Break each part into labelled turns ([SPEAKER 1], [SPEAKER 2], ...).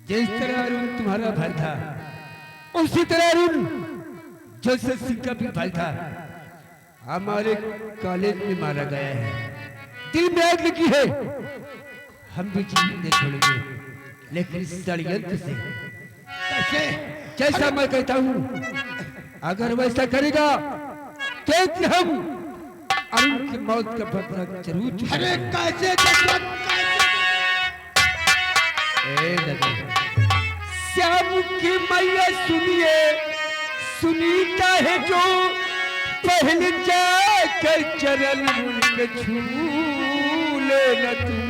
[SPEAKER 1] जिस तरह अरुण तुम्हारा भाई था उसी तरह अरुण जोसेफ सिंह का भी भाई था, हमारे कॉलेज में मारा गया है। दिल में आग लगी है, हम भी जीवन नहीं छोड़ेंगे, लेकिन इस षड्यंत्र से कैसे, जैसा मैं कहता हूँ अगर वैसा करेगा तो हम अरुण की मौत का बदला जरूर चुकाएंगे।
[SPEAKER 2] अरे कैसे
[SPEAKER 1] श्याम की मैया सुनिए, सुनीता है जो पहले जाकर चरण उनके छू लेना तुम,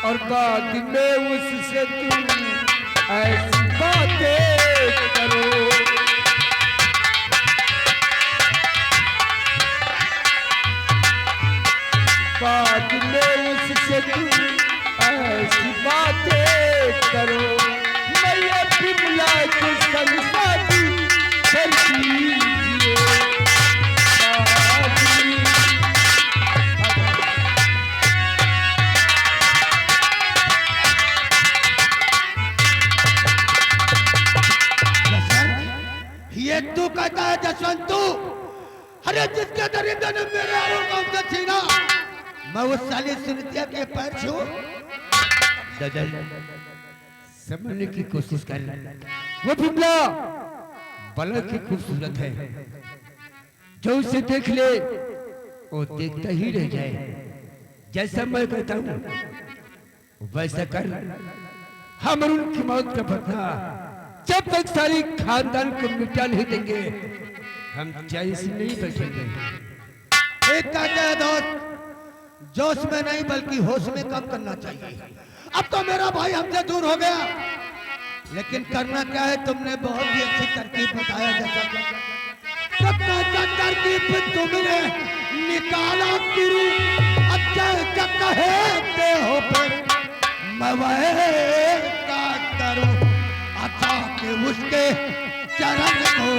[SPEAKER 1] और बाद में उससे तुम ऐसी बातें करो। बाद में उससे तुम ऐसी बातें करो, मैया बिमला के संग शादी कर दीजिए।
[SPEAKER 2] ये तू कहता है जसवंत तू? अरे जिसके दरिंदे ने मेरे अरुण को हमसे छीना, मैं उस साली सुनीतिया के पैर छू?
[SPEAKER 1] समझने की कोशिश कर, वो बिमला बड़ा की खूबसूरत है, जो उसे देख ले वो देखता ही रह जाए। जैसा मैं कहता हूँ वैसा कर, हम अरुण की मौत का बदला जब तक सारी खानदान को मिटा नहीं देंगे हम चैन से नहीं बैठेंगे।
[SPEAKER 2] एक कहते हैं दोस्त, जोश में नहीं बल्कि होश में काम करना चाहिए। अब तो मेरा भाई हमसे दूर हो गया, लेकिन करना क्या है, तुमने बहुत ही अच्छी तरकीब बताया। जैसा तरकीब तुमने निकाला गुरु, अच्छा क्या कहते हो फिर मैं वह क्या करूं, अच्छा कि उसके चरण को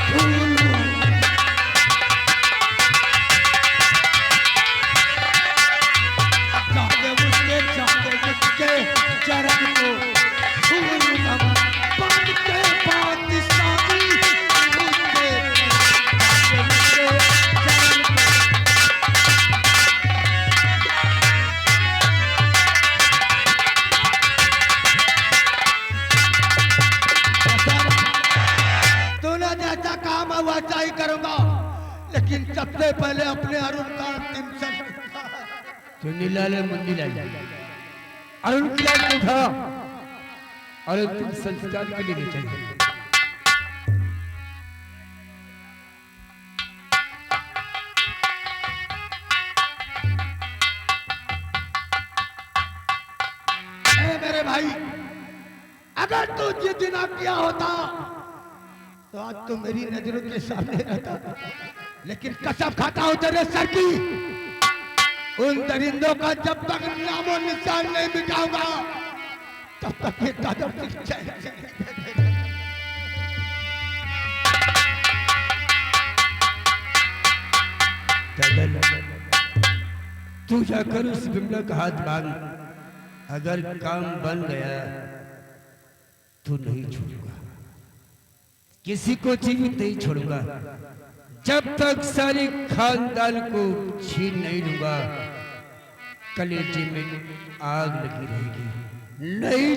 [SPEAKER 2] छू लूं। चरण को छूना बात के बात सारी उसके तूने जैसा कहा मैं वैसा ही करूंगा, लेकिन सबसे पहले अपने अरुण का अंतिम संस्कार।
[SPEAKER 1] तो नीलाले मुंडी लाल अरुण की लाश को उठा और अंतिम संस्कार के लिए ले चले।
[SPEAKER 2] मेरे भाई, अगर तू जिस दिन किया होता तो आज तो मेरी नजरों के सामने रहता, लेकिन कसम खाता हूं तेरे सर की, उन दरिंदों का जब तक नामो निशान नहीं मिटाऊंगा तब तक ये कदम
[SPEAKER 1] तू जाकर उस बिमला का हाथ मांग, अगर काम बन गया तो नहीं छोड़ूंगा, किसी को जीवित नहीं छोड़ूंगा, जब तक सारे खानदान को छीन नहीं लूंगा कलेजे में आग लगी रहेगी, नहीं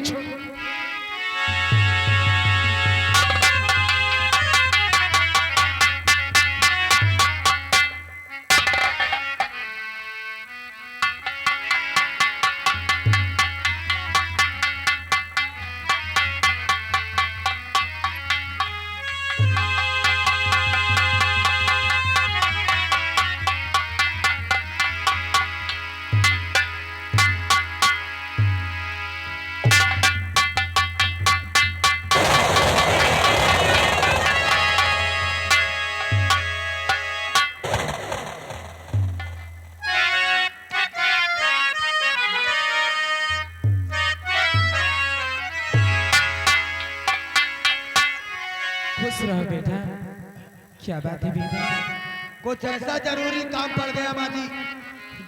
[SPEAKER 3] खुश रहो बेटा। क्या बात है बेटा?
[SPEAKER 2] कुछ ऐसा जरूरी काम पड़ गया माँ जी,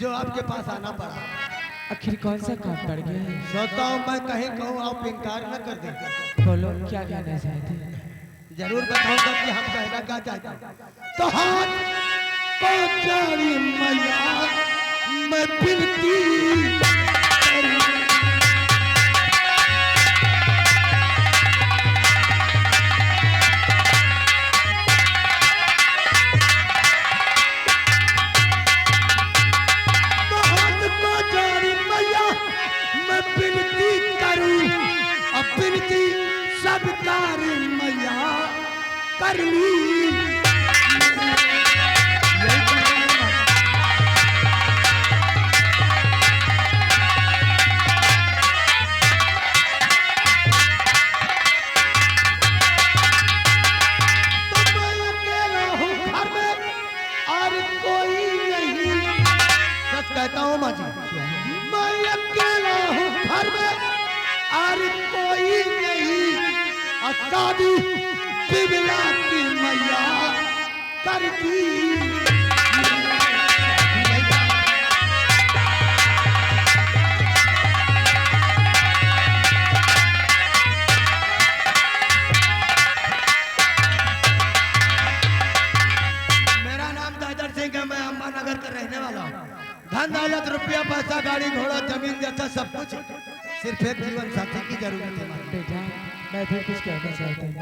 [SPEAKER 2] जो आपके पास आना पड़ा।
[SPEAKER 3] आखिर कौन सा काम पड़ गया है?
[SPEAKER 2] सोचता हूँ मैं कहीं कहूँ आप इनकार न कर दे।
[SPEAKER 3] बोलो क्या कहना चाहते हैं?
[SPEAKER 2] जरूर बताऊंगा कि हम कहना क्या चाहते हैं। तो हाथ को जारी मैया मैं बिनती करूं। तो हाथ को जारी मैया मैं बिनती करूं। अब बिनती सबकार मैया कर ली। कहता हूँ माँ जी, मैं अकेला हूँ घर में और कोई नहीं। शादी बिबला की मैया कर दी। मेरा नाम दादर सिंह है, मैं अम्बा नगर का रहने वाला हूँ। धन दौलत रुपया पैसा गाड़ी घोड़ा जमीन जैसा सब कुछ, सिर्फ एक जीवन साथी की जरूरत है।
[SPEAKER 3] बेटा मैं भी कुछ कहना चाहता हूँ।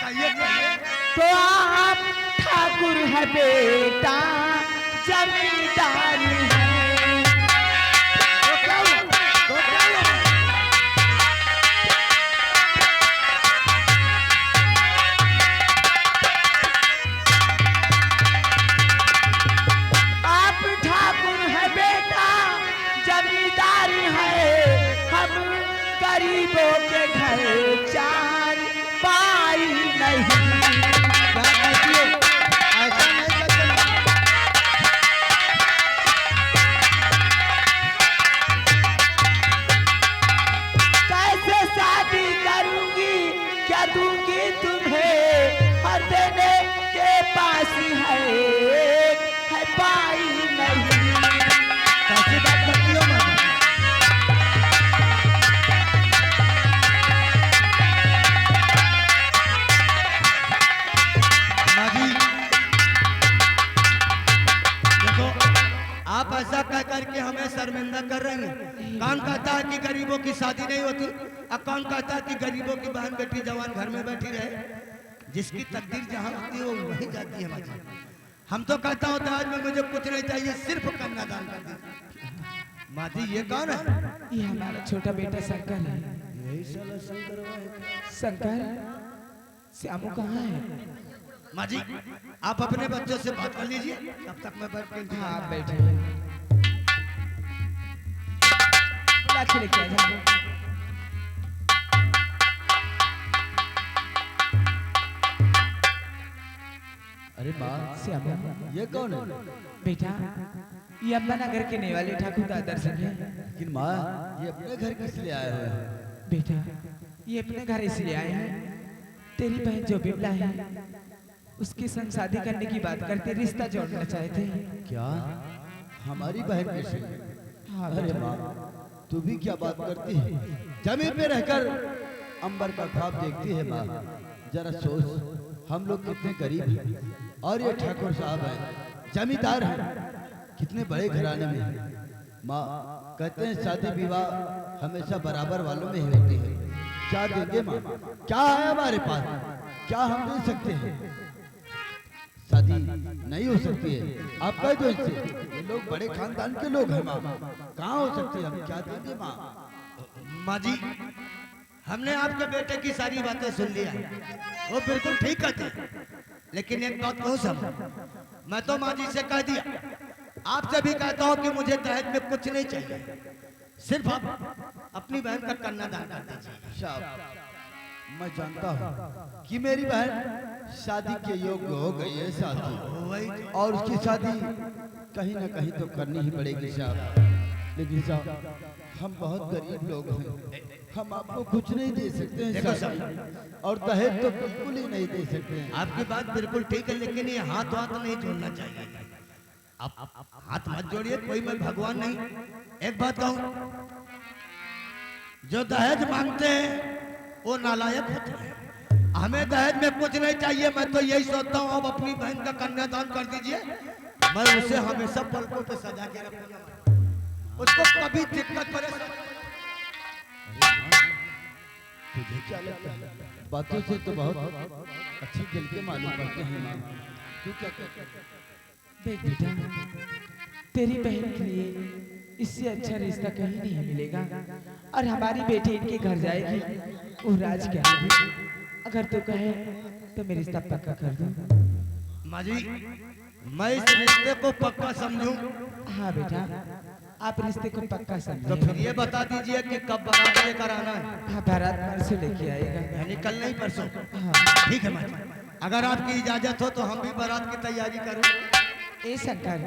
[SPEAKER 2] कहिए कहिए।
[SPEAKER 3] तो आप ठाकुर है बेटा, जमींदार है।
[SPEAKER 2] तो क्या हुआ? तो क्या हुआ?
[SPEAKER 3] आप ठाकुर है बेटा, जमींदार है। हम गरीबों के घर चार पाई नहीं। कैसे शादी करूंगी, क्या दूंगी तुम्हें? हर देने के पास है पाई नहीं।
[SPEAKER 2] कैसी बात करती हो माँ? माँ जी देखो, आप ऐसा कह करके हमें शर्मिंदा कर रहे हैं। कौन कहता है कि गरीबों की शादी नहीं होती, और कौन कहता है कि गरीबों की बहन बेटी जवान घर में बैठी रहे? जिसकी तकदीर जहाँ होती है वो वहीं जाती है माँ जी। हम तो कहता हूँ दहेज में मुझे कुछ नहीं चाहिए, सिर्फ कन्यादान कर दीजिए। माँ जी ये कौन है?
[SPEAKER 3] ये हमारा छोटा बेटा शंकर है।
[SPEAKER 2] यही साला शंकर है।
[SPEAKER 3] शंकर, श्यामू कहाँ है?
[SPEAKER 2] माँ जी आप अपने बच्चों से बात कर लीजिए, तब तक मैं बैठ के।
[SPEAKER 3] हाँ आप बैठिए। बुला के लेके आ जाओ।
[SPEAKER 4] अरे माँ,
[SPEAKER 3] श्यामू
[SPEAKER 4] ये कौन है?
[SPEAKER 3] बेटा ये अम्बा नगर के नेवाले ठाकुर दादर सिंह है।
[SPEAKER 4] लेकिन माँ, ये अपने घर किस लिए आए हुए हैं?
[SPEAKER 3] बेटा ये अपने घर इसलिए आए हैं, तेरी बहन जो बिमला है उसके संग शादी करने की बात करते, रिश्ता जोड़ना चाहते हैं।
[SPEAKER 4] क्या हमारी बहन के से?
[SPEAKER 3] हाँ
[SPEAKER 4] अरे
[SPEAKER 3] बेटा।
[SPEAKER 4] माँ, तू भी क्या बात करती है? जमीन पे रहकर अंबर का ख्वाब देखती है माँ। जरा सोच, हम लोग कितने गरीब हैं और ये ठाकुर साहब हैं, जमींदार हैं, कितने बड़े घराने में हैं। माँ कहते हैं शादी विवाह हमेशा बराबर वालों में ही होती है। क्या देंगे माँ? क्या है हमारे पास? क्या हम दे सकते हैं? शादी नहीं हो सकती है। आप कह दो इनसे, ये लोग बड़े खानदान के लोग हैं माँ, कहाँ हो सकती है? हम क्या देंगे माँ?
[SPEAKER 2] माँ जी हमने आपके बेटे की सारी बातें सुन लिया, वो बिल्कुल ठीक कहते हैं, लेकिन एक बात कहूँ सब, मैं तो माँ जी से कह दिया, आपसे भी कहता हूँ कि मुझे दहेज में कुछ नहीं चाहिए, सिर्फ आप अपनी बहन का कन्यादान कर दीजिए।
[SPEAKER 4] शाबाश। मैं जानता हूँ कि मेरी बहन शादी के योग्य हो गई है साहब, और उसकी शादी कहीं ना कहीं तो करनी ही पड़ेगी साहब। लेकिन साहब हम बहुत गरीब लोग हैं, हम आपको कुछ नहीं दे सकते हैं साहब, और दहेज तो बिल्कुल ही नहीं दे सकते हैं।
[SPEAKER 2] आपकी बात बिल्कुल ठीक है, लेकिन ये हाथ हाथ नहीं जोड़ना चाहिए। अब हाथ मत जोड़िए, कोई मैं भगवान नहीं। एक बात कहूं, जो दहेज मांगते हैं वो नालायक होते हैं। हमें दहेज में कुछ नहीं चाहिए। मैं तो यही सोचता हूँ, अब अपनी बहन का कन्यादान कर दीजिए, मैं उसे हमेशा पलकों पे सजा के रखूंगा, उसको कभी दिक्कत परेशानी।
[SPEAKER 4] तुझे क्या लगता है? बातों से तो बहुत अच्छी दिल के मालूम पड़ते हैं माँ। तू क्या कहता है?
[SPEAKER 3] देख बेटा, तेरी बहन के लिए इससे अच्छा रिश्ता कहीं नहीं मिलेगा, और हमारी बेटी इनके घर जाएगी, वो राज क्या है। अगर तू कहे तो मैं रिश्ता पक्का कर दूं।
[SPEAKER 2] माँ जी, मैं इस रिश्ते को पक्का समझूं?
[SPEAKER 3] हाँ बेटा, आप रिश्ते को पक्का
[SPEAKER 2] तो
[SPEAKER 3] समझे।
[SPEAKER 2] फिर ये बता दीजिए कि कब बारात लेकर आना है?
[SPEAKER 3] हाँ, बारात परसों लेके आएगा।
[SPEAKER 2] यानी कल नहीं परसों?
[SPEAKER 3] हाँ।
[SPEAKER 2] ठीक है माँ जी, अगर आपकी इजाजत हो तो हम भी बारात की तैयारी करूं।
[SPEAKER 3] ए शंकर,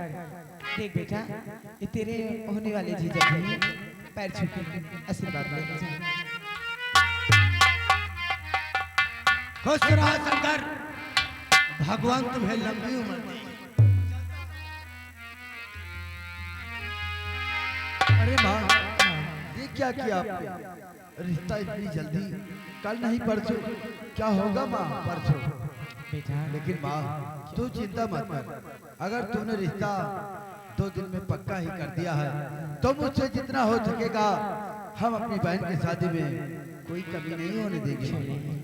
[SPEAKER 3] देख बेटा, ये तेरे होने वाले जीजा हैं, पैर छू के आशीर्वाद लेने जा।
[SPEAKER 2] खुश रहा शंकर, भगवान तुम्हें लंबी उम्र दे।
[SPEAKER 4] अरे माँ, ये क्या किया आपने? रिश्ता इतनी जल्दी? कल नहीं परसों? क्या होगा माँ परसों?
[SPEAKER 3] बेटा
[SPEAKER 4] लेकिन माँ, तू चिंता मत कर। अगर तूने रिश्ता 2 दिन में पक्का ही कर दिया है तो मुझसे जितना हो सकेगा हम अपनी बहन की शादी में कोई कमी नहीं होने देंगे।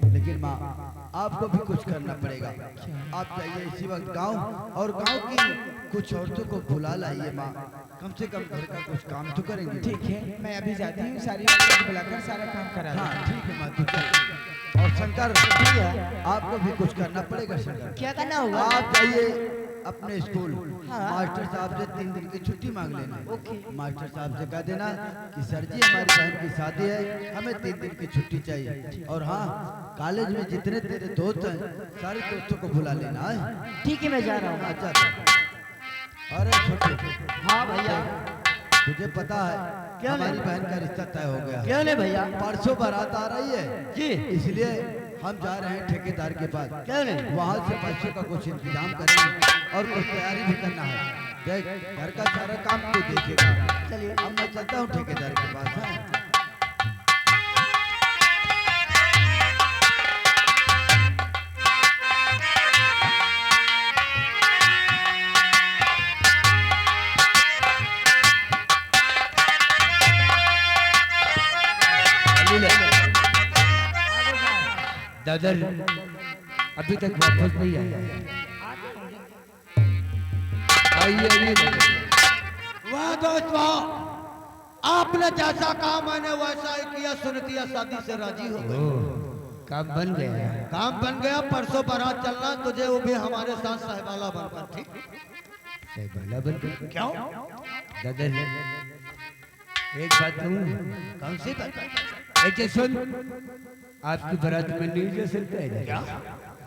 [SPEAKER 4] लेकिन माँ, आपको भी कुछ करना पड़ेगा। आप जाइए इसी वक्त गांव, और गांव की कुछ औरतों को बुला लाइए माँ। कम से कम घर का कुछ काम तो करेंगे।
[SPEAKER 3] ठीक है, मैं अभी जाती हूँ, सारी औरतों को बुलाकर सारा काम करा दूँ।
[SPEAKER 4] हाँ ठीक है माँ, तू चल। और शंकर, आपको भी कुछ करना पड़ेगा। शंकर,
[SPEAKER 3] क्या करना होगा?
[SPEAKER 4] आप जाइए अपने स्कूल,
[SPEAKER 3] हाँ।
[SPEAKER 4] मास्टर साहब से 3 दिन की छुट्टी मांग लेना।
[SPEAKER 3] ओके।
[SPEAKER 4] मास्टर साहब से कह देना कि सर जी, हमारी बहन की शादी है, हमें 3 दिन की छुट्टी चाहिए। और हाँ, कॉलेज में जितने तेरे दोस्त हैं सारे दोस्तों को बुला लेना है।
[SPEAKER 3] ठीक है, मैं जा रहा हूँ।
[SPEAKER 4] अच्छा। अरे छोटे,
[SPEAKER 3] हाँ भैया।
[SPEAKER 4] तुझे पता है
[SPEAKER 3] क्या
[SPEAKER 4] हमारी
[SPEAKER 3] नहीं?
[SPEAKER 4] बहन का रिश्ता तय हो गया।
[SPEAKER 3] क्यों नहीं भैया?
[SPEAKER 4] परसों बारात आ रही है
[SPEAKER 3] जी।
[SPEAKER 4] इसलिए हम जा रहे हैं ठेकेदार के पास।
[SPEAKER 3] क्यों नहीं?
[SPEAKER 4] वहाँ से पैसों का कुछ इंतजाम करेंगे और कुछ तैयारी भी करना है। देख, घर का सारा काम तू देखेगा।
[SPEAKER 3] चलिए।
[SPEAKER 4] अब मैं चलता हूँ ठेकेदार के पास। हाँ।
[SPEAKER 1] दादर अभी तक वापस नहीं आया। आइए आइए दादर।
[SPEAKER 2] वाह दोस्त वाह, आपने जैसा कहा मैंने वैसा ही किया। सुनतिया शादी से राजी हो गई।
[SPEAKER 1] ओह, काम बन गया।
[SPEAKER 2] काम बन गया। परसों बारात चलना तुझे, वो भी हमारे साथ साहिबाला बनकर। ठीक?
[SPEAKER 1] सही बोला बनकर।
[SPEAKER 2] क्यों?
[SPEAKER 1] दादर एक बात कहूँ?
[SPEAKER 2] कौन सी बात?
[SPEAKER 1] एक सुन, आपकी बारात में नहीं जा सकता है।
[SPEAKER 2] क्या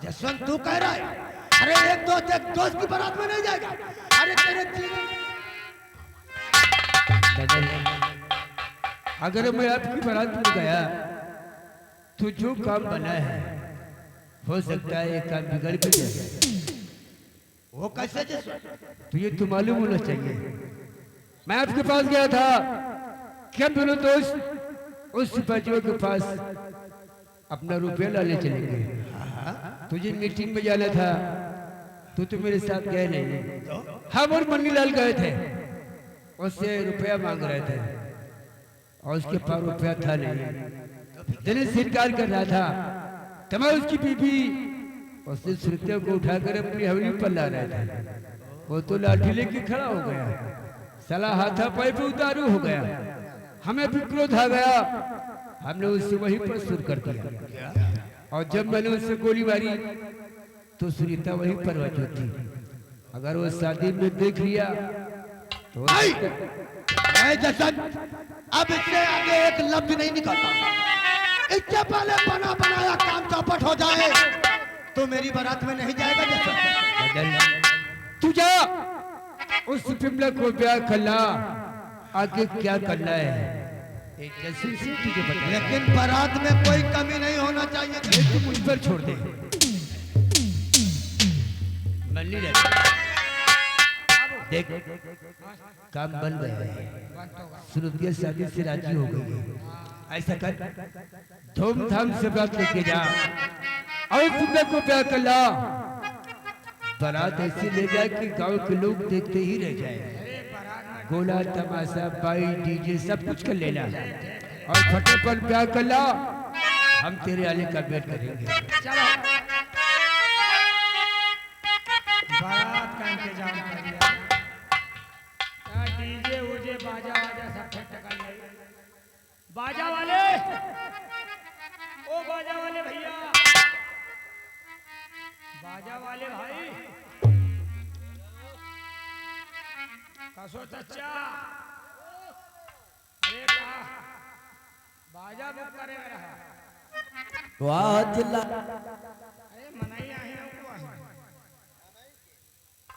[SPEAKER 2] जसवंत तू कह रहा है? अरे एक दोस्त की बारात में नहीं जाएगा। अरे तेरे
[SPEAKER 1] दादर, अगर मैं आपकी बारात में गया तो जो काम बना है हो सकता है ये काम बिगड़ भी जाए।
[SPEAKER 2] वो कैसे जसवंत?
[SPEAKER 1] तो ये तो मालूम होना चाहिए। मैं आपके पास गया था कि हम दोनों दोस्त उस सिपाहियों के पास अपना रुपया लाने चलेंगे। तुझे मीटिंग में जाना था तो मेरे साथ गए नहीं। हम और मन्नी लाल गए थे, उससे रुपया मांग रहे थे और उसके पास रुपया था नहीं। दिल स्वीकार कर रहा था तो मैं उसकी बीबी उससे सुरतियों को उठाकर अपनी हवेली पर ला रहा था। वो तो लाठी लेके खड़ा हो गया, साला हाथापाई पे उतारू हो गया। हमें भी क्रोध आ गया, हमने उससे वहीं पर सुर कर दिया। और जब मैंने उससे गोली मारी तो सुनीता वहीं पर मौजूद थी। अगर वो शादी में देख लिया तो
[SPEAKER 2] जसवंत, अब इससे आगे एक लफ्ज नहीं निकलता। इससे पहले बना बनाया काम चौपट हो जाए तो मेरी बारात में नहीं जाएगा जसवंत।
[SPEAKER 1] तू जा उस बिमला को ब्याह करना, आगे क्या करना है जैसे तुझे बता।
[SPEAKER 2] लेकिन बारात में कोई कमी नहीं होना चाहिए।
[SPEAKER 1] तू मुझ पर छोड़ दे, मन नहीं रहता। देख काम बन गया है, श्रुतिया शादी से राजी हो गई है। ऐसा कर धूमधाम से बात लेके जा और सुंदर को प्यार कर ला। बारात ऐसी ले जाए कि गांव के लोग देखते ही रह जाए। गोला तमाशा बाई डीजे सब कुछ कर लेना और फटाफट प्यार कर ला। हम तेरे आने का वेट करेंगे।
[SPEAKER 2] चलो बारात का इंतजाम कर लिया। डीजे उजे बाजा वाजा सब फिट कर ले। बाजा वाले, ओ बाजा वाले भैया, बाजा वाले भाई, कसो चच्चा, अरे कहा बाजा बुक करेगा रहा।
[SPEAKER 4] वाह चिल्ला
[SPEAKER 2] अरे मनाई आहे ना है।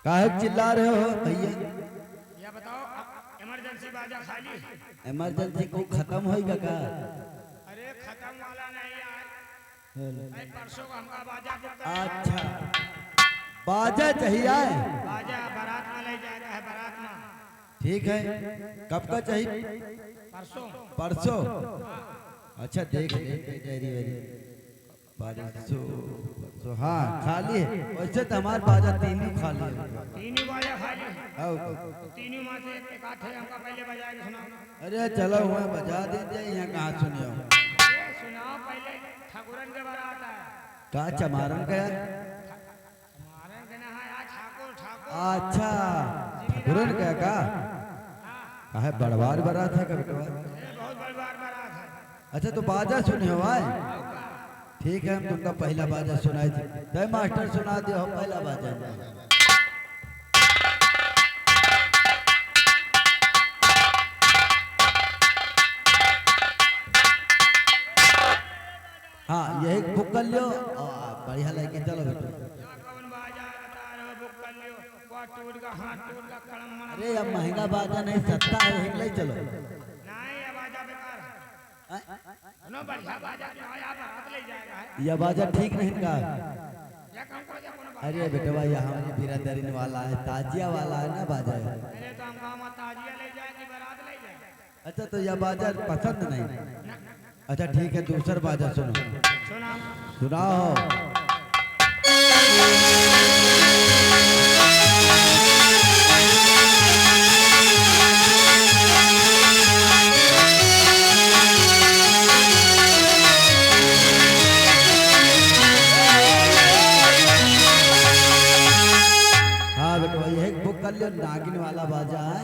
[SPEAKER 4] काहे चिल्ला रहे हो भैया?
[SPEAKER 2] या बताओ इमरजेंसी बाजा खाली है।
[SPEAKER 4] इमरजेंसी को खत्म होएगा का?
[SPEAKER 2] अरे खत्म वाला नहीं यार, परसों को हमका बाजा बुक करना है।
[SPEAKER 4] अच्छा बाजा चाहिए?
[SPEAKER 2] बाजा बारात में ले जाएगा है, बारात में।
[SPEAKER 4] ठीक है, कब का चाहिए?
[SPEAKER 2] परसों।
[SPEAKER 4] परसों? अच्छा देख ले डायरी वेरी। परसों हाँ खाली है। वैसे तो हमारा बाजा तीनों खाली है।
[SPEAKER 2] तीनों बाजा खाली है।
[SPEAKER 4] आओ
[SPEAKER 2] तीनों में से एक आध है हमका पहले बजा के सुनाओ।
[SPEAKER 4] अरे चलो हुआ बजा देते हैं, यहाँ कहाँ सुनियो।
[SPEAKER 2] ये सुनाओ पहले, ठाकुरन के बारात है।
[SPEAKER 4] का चमारन का?
[SPEAKER 2] हमारे के ना है यार, ठाकुर ठाकुर।
[SPEAKER 4] अच्छा ठाकुरन का का? काहे बड़वार बारात है का बेटवा?
[SPEAKER 2] ये बहुत बड़ी बारात है।
[SPEAKER 4] अच्छा तो बाजा सुने हो आए? ठीक है हम तुमका पहला बाजा सुनाई थी। तो मास्टर सुना दियो हो पहला बाजा। हाँ यही बुक कर लियो और बढ़िया लेके चलो बेटो।
[SPEAKER 2] कौन बाजा बता रहे हो, बुक कर लियो। वो टूट का हाथ टूट का कलम मना।
[SPEAKER 4] अरे अब महंगा बाजा नहीं, सस्ता है यही ले चलो।
[SPEAKER 2] नहीं ये बाजा बेकार है। नो बढ़िया बाजा जो है आप बारात ले जाएगा है।
[SPEAKER 4] यह बाजा ठीक नहीं का?
[SPEAKER 2] ये काम करो, कोनो बाजा।
[SPEAKER 4] अरे बेटवा यहाँ बिरादरीन वाला है, ताजिया वाला है ना बाजा है।
[SPEAKER 2] अरे तो हम गाँव ताजिया ले जाएंगे, बारात ले जाएंगे।
[SPEAKER 4] अच्छा तो यह बाजा पसंद नहीं? अच्छा ठीक है दूसरा बाजा सुनो।
[SPEAKER 2] सुना
[SPEAKER 4] सुनाओ। हाँ बेटवा यही बुक कर लियो, नागिन वाला बाजा है।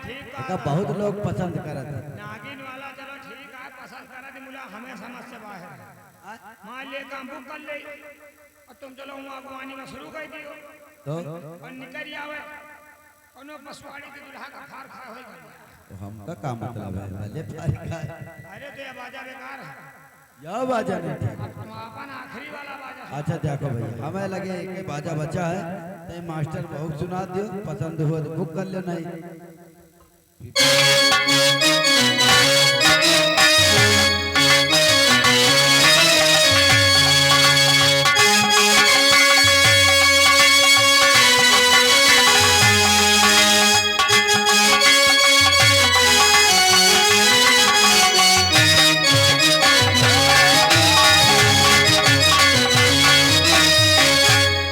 [SPEAKER 2] ठीक
[SPEAKER 4] इसका बहुत लोग पसंद करते हैं।
[SPEAKER 2] नागिन वाला चलो ठीक है, पसंद करा दी मुला हमें समझ से बाहर है। मान ले काम बुक कर ले और तुम चलो वहाँ अगवानी में शुरू कर दियो
[SPEAKER 4] तो
[SPEAKER 2] और निकल आवे कोनो पसवाड़ी के दुल्हा का खार खा होएगा।
[SPEAKER 4] हमका का मतलब है भले फारी का?
[SPEAKER 2] अरे तो ये बाजा बेकार है।
[SPEAKER 4] यह बाजा नहीं ठीक।
[SPEAKER 2] अब तुम अपन आखिरी वाला बाजा सुनो।
[SPEAKER 4] अच्छा देखो भैया हमें लगे एक बाजा बचा है तो मास्टर बहुत सुना दियो, पसंद हुआ तो बुक कर लो नहीं।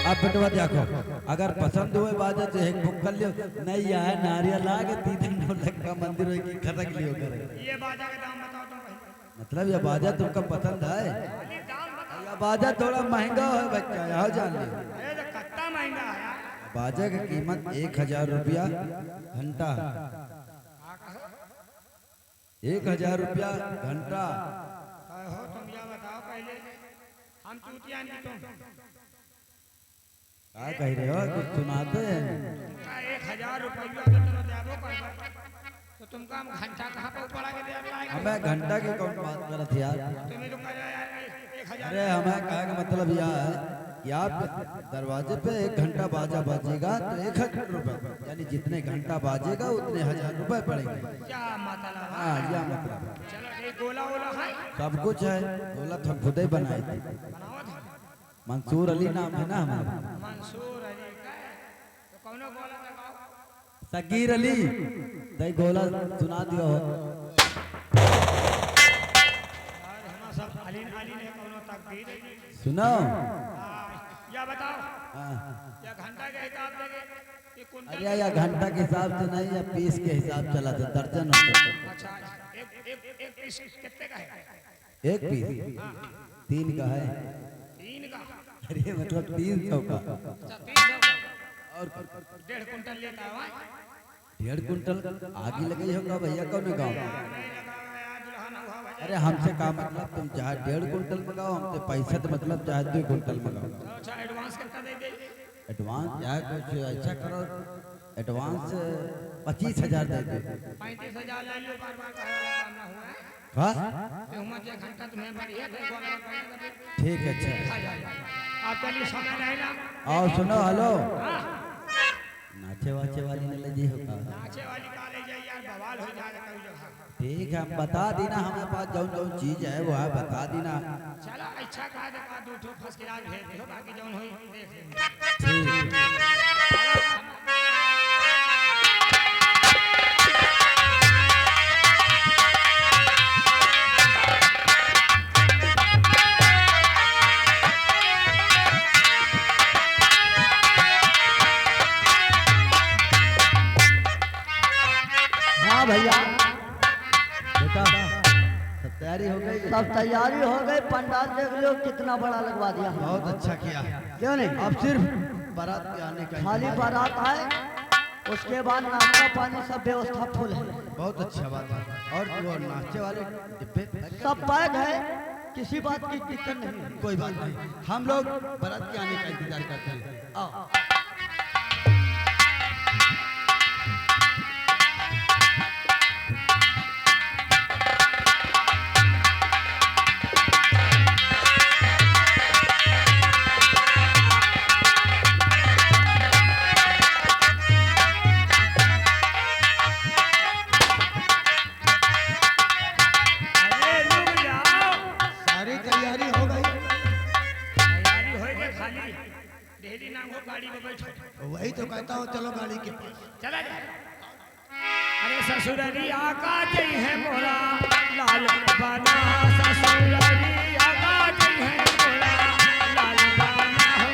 [SPEAKER 4] अब बेटवा देखो अगर पसंद हुए बाजा तो एक बुक कर लियो, नहीं आए नारियल लागे 3 का मंदिर होगी खटक लियो करे।
[SPEAKER 2] ये बाजा का दाम बताओ तुम पहले।
[SPEAKER 4] मतलब यह बाजा तुमको पसंद है?
[SPEAKER 2] खाली दाम बताओ।
[SPEAKER 4] यह बाजा थोड़ा महंगा है बच्चा, यहाँ जान लियो।
[SPEAKER 2] अरे तो कितना महंगा है यार।
[SPEAKER 4] बाजा की कीमत 1000 रुपया घंटा। 1000 रुपया घंटा।
[SPEAKER 2] हो तुम यह बताओ पहले, हम चूतिया नहीं तुम
[SPEAKER 4] क्या कह रहे हो, कुछ सुनाते हैं?
[SPEAKER 2] तुमका 1000 रुपया तो तुम देबो करबो तो तुमका हम घंटा कहाँ पे ऊपर आके दे पाएंगे?
[SPEAKER 4] हमें घंटा की कौन बात करत यार?
[SPEAKER 2] तुम्हें तो कह यार 1000।
[SPEAKER 4] अरे हमें कहा का मतलब यह है कि आप दरवाजे पे 1 घंटा बाजा बाजेगा तो 1000 रुपए, यानी जितने घंटा बाजेगा उतने 1000 रुपए पड़ेंगे।
[SPEAKER 2] क्या मतलब है?
[SPEAKER 4] हाँ यह मतलब है।
[SPEAKER 2] चलो एक गोला वोला है
[SPEAKER 4] सब कुछ है। बोला तो खुद ही बनाए थे।
[SPEAKER 2] बनाओ था।
[SPEAKER 4] मंसूर अली नाम है ना हमारा।
[SPEAKER 2] मंसूर अली का है। तो कौनो गोला लगाओ।
[SPEAKER 4] तकीर अली दई गोला सुना दियो हो।
[SPEAKER 2] हम सब अली अली ने कोनो तकदीर
[SPEAKER 4] सुनो
[SPEAKER 2] या बताओ
[SPEAKER 4] हाँ।
[SPEAKER 2] या घंटा के हिसाब से ये कुंटल
[SPEAKER 4] अरे या घंटा के हिसाब से नहीं या पीस के हिसाब चला था दर्जन होता।
[SPEAKER 2] अच्छा एक एक एक पीस कितने का है?
[SPEAKER 4] एक पीस 3 का है।
[SPEAKER 2] 3 का?
[SPEAKER 4] अरे मतलब 300 का।
[SPEAKER 2] अच्छा 300 का
[SPEAKER 4] और
[SPEAKER 2] 1.5 कुंटल लेता है वहाँ?
[SPEAKER 4] 1.5 कुंटल आगे लगे होगा भैया कौन गाँव।
[SPEAKER 2] नहीं लगा यार दुल्हन हुआ भैया।
[SPEAKER 4] अरे हमसे का मतलब तुम चाहे 1.5 कुंटल मंगाओ हमसे पैसा तो मतलब चाहे 2 कुंटल मंगाओ।
[SPEAKER 2] अच्छा एडवांस कितना दे दे?
[SPEAKER 4] एडवांस यार कुछ ऐसा करो एडवांस 25,000 दे दो।
[SPEAKER 2] 35,000 ले लो बार बार कहे वाला काम ना हुआ है।
[SPEAKER 4] हाँ
[SPEAKER 2] तो हम जे घंटा तुम्हें बढ़िया दे बोला पड़ेगा फिर
[SPEAKER 4] ठीक है अच्छा।
[SPEAKER 2] आ जाए आपके लिए समय रहेगा।
[SPEAKER 4] आओ सुनो हेलो
[SPEAKER 2] हाँ
[SPEAKER 4] नाचे वाचे वाली ने लगी होगा।
[SPEAKER 2] नाचे वाली का ले जाइए यार बवाल हो जाएगा कभी जगह।
[SPEAKER 4] ठीक है हम बता देना हमारे पास जो जो चीज है वो है बता देना।
[SPEAKER 2] चलो अच्छा कहा दे का 2 ठो फर्स्ट क्लास भेज दे बाकी जौन होई देख लेंगे।
[SPEAKER 4] ठीक
[SPEAKER 5] हाँ भैया
[SPEAKER 4] बेटा सब तैयारी हो गई।
[SPEAKER 5] सब तैयारी हो गई। पंडाल देख लो कितना बड़ा लगवा दिया हमने।
[SPEAKER 4] बहुत अच्छा किया।
[SPEAKER 5] क्यों नहीं?
[SPEAKER 4] अब सिर्फ बारात पे आने का
[SPEAKER 5] खाली
[SPEAKER 4] इंतजार।
[SPEAKER 5] बारात आए उसके बाद नाश्ता पानी सब व्यवस्था फुल है।
[SPEAKER 4] बहुत अच्छा बात है। और वो नाचे वाले डिब्बे
[SPEAKER 5] सब पैक है किसी बात की दिक्कत नहीं है।
[SPEAKER 4] कोई बात नहीं हम लोग बारात के आने का इंतजार करते हैं। आओ
[SPEAKER 2] अरे रुक जाओ सारी तैयारी हो गई। तैयारी हो गई खाली डेली नाम हो गाड़ी में बैठो।
[SPEAKER 6] वही तो कहता हूँ चलो गाड़ी के पास।
[SPEAKER 2] चला जाए। अरे ससुररी आका जई है मोरा लाल बाना ससुररी आका जई है मोरा लाल बाना हो।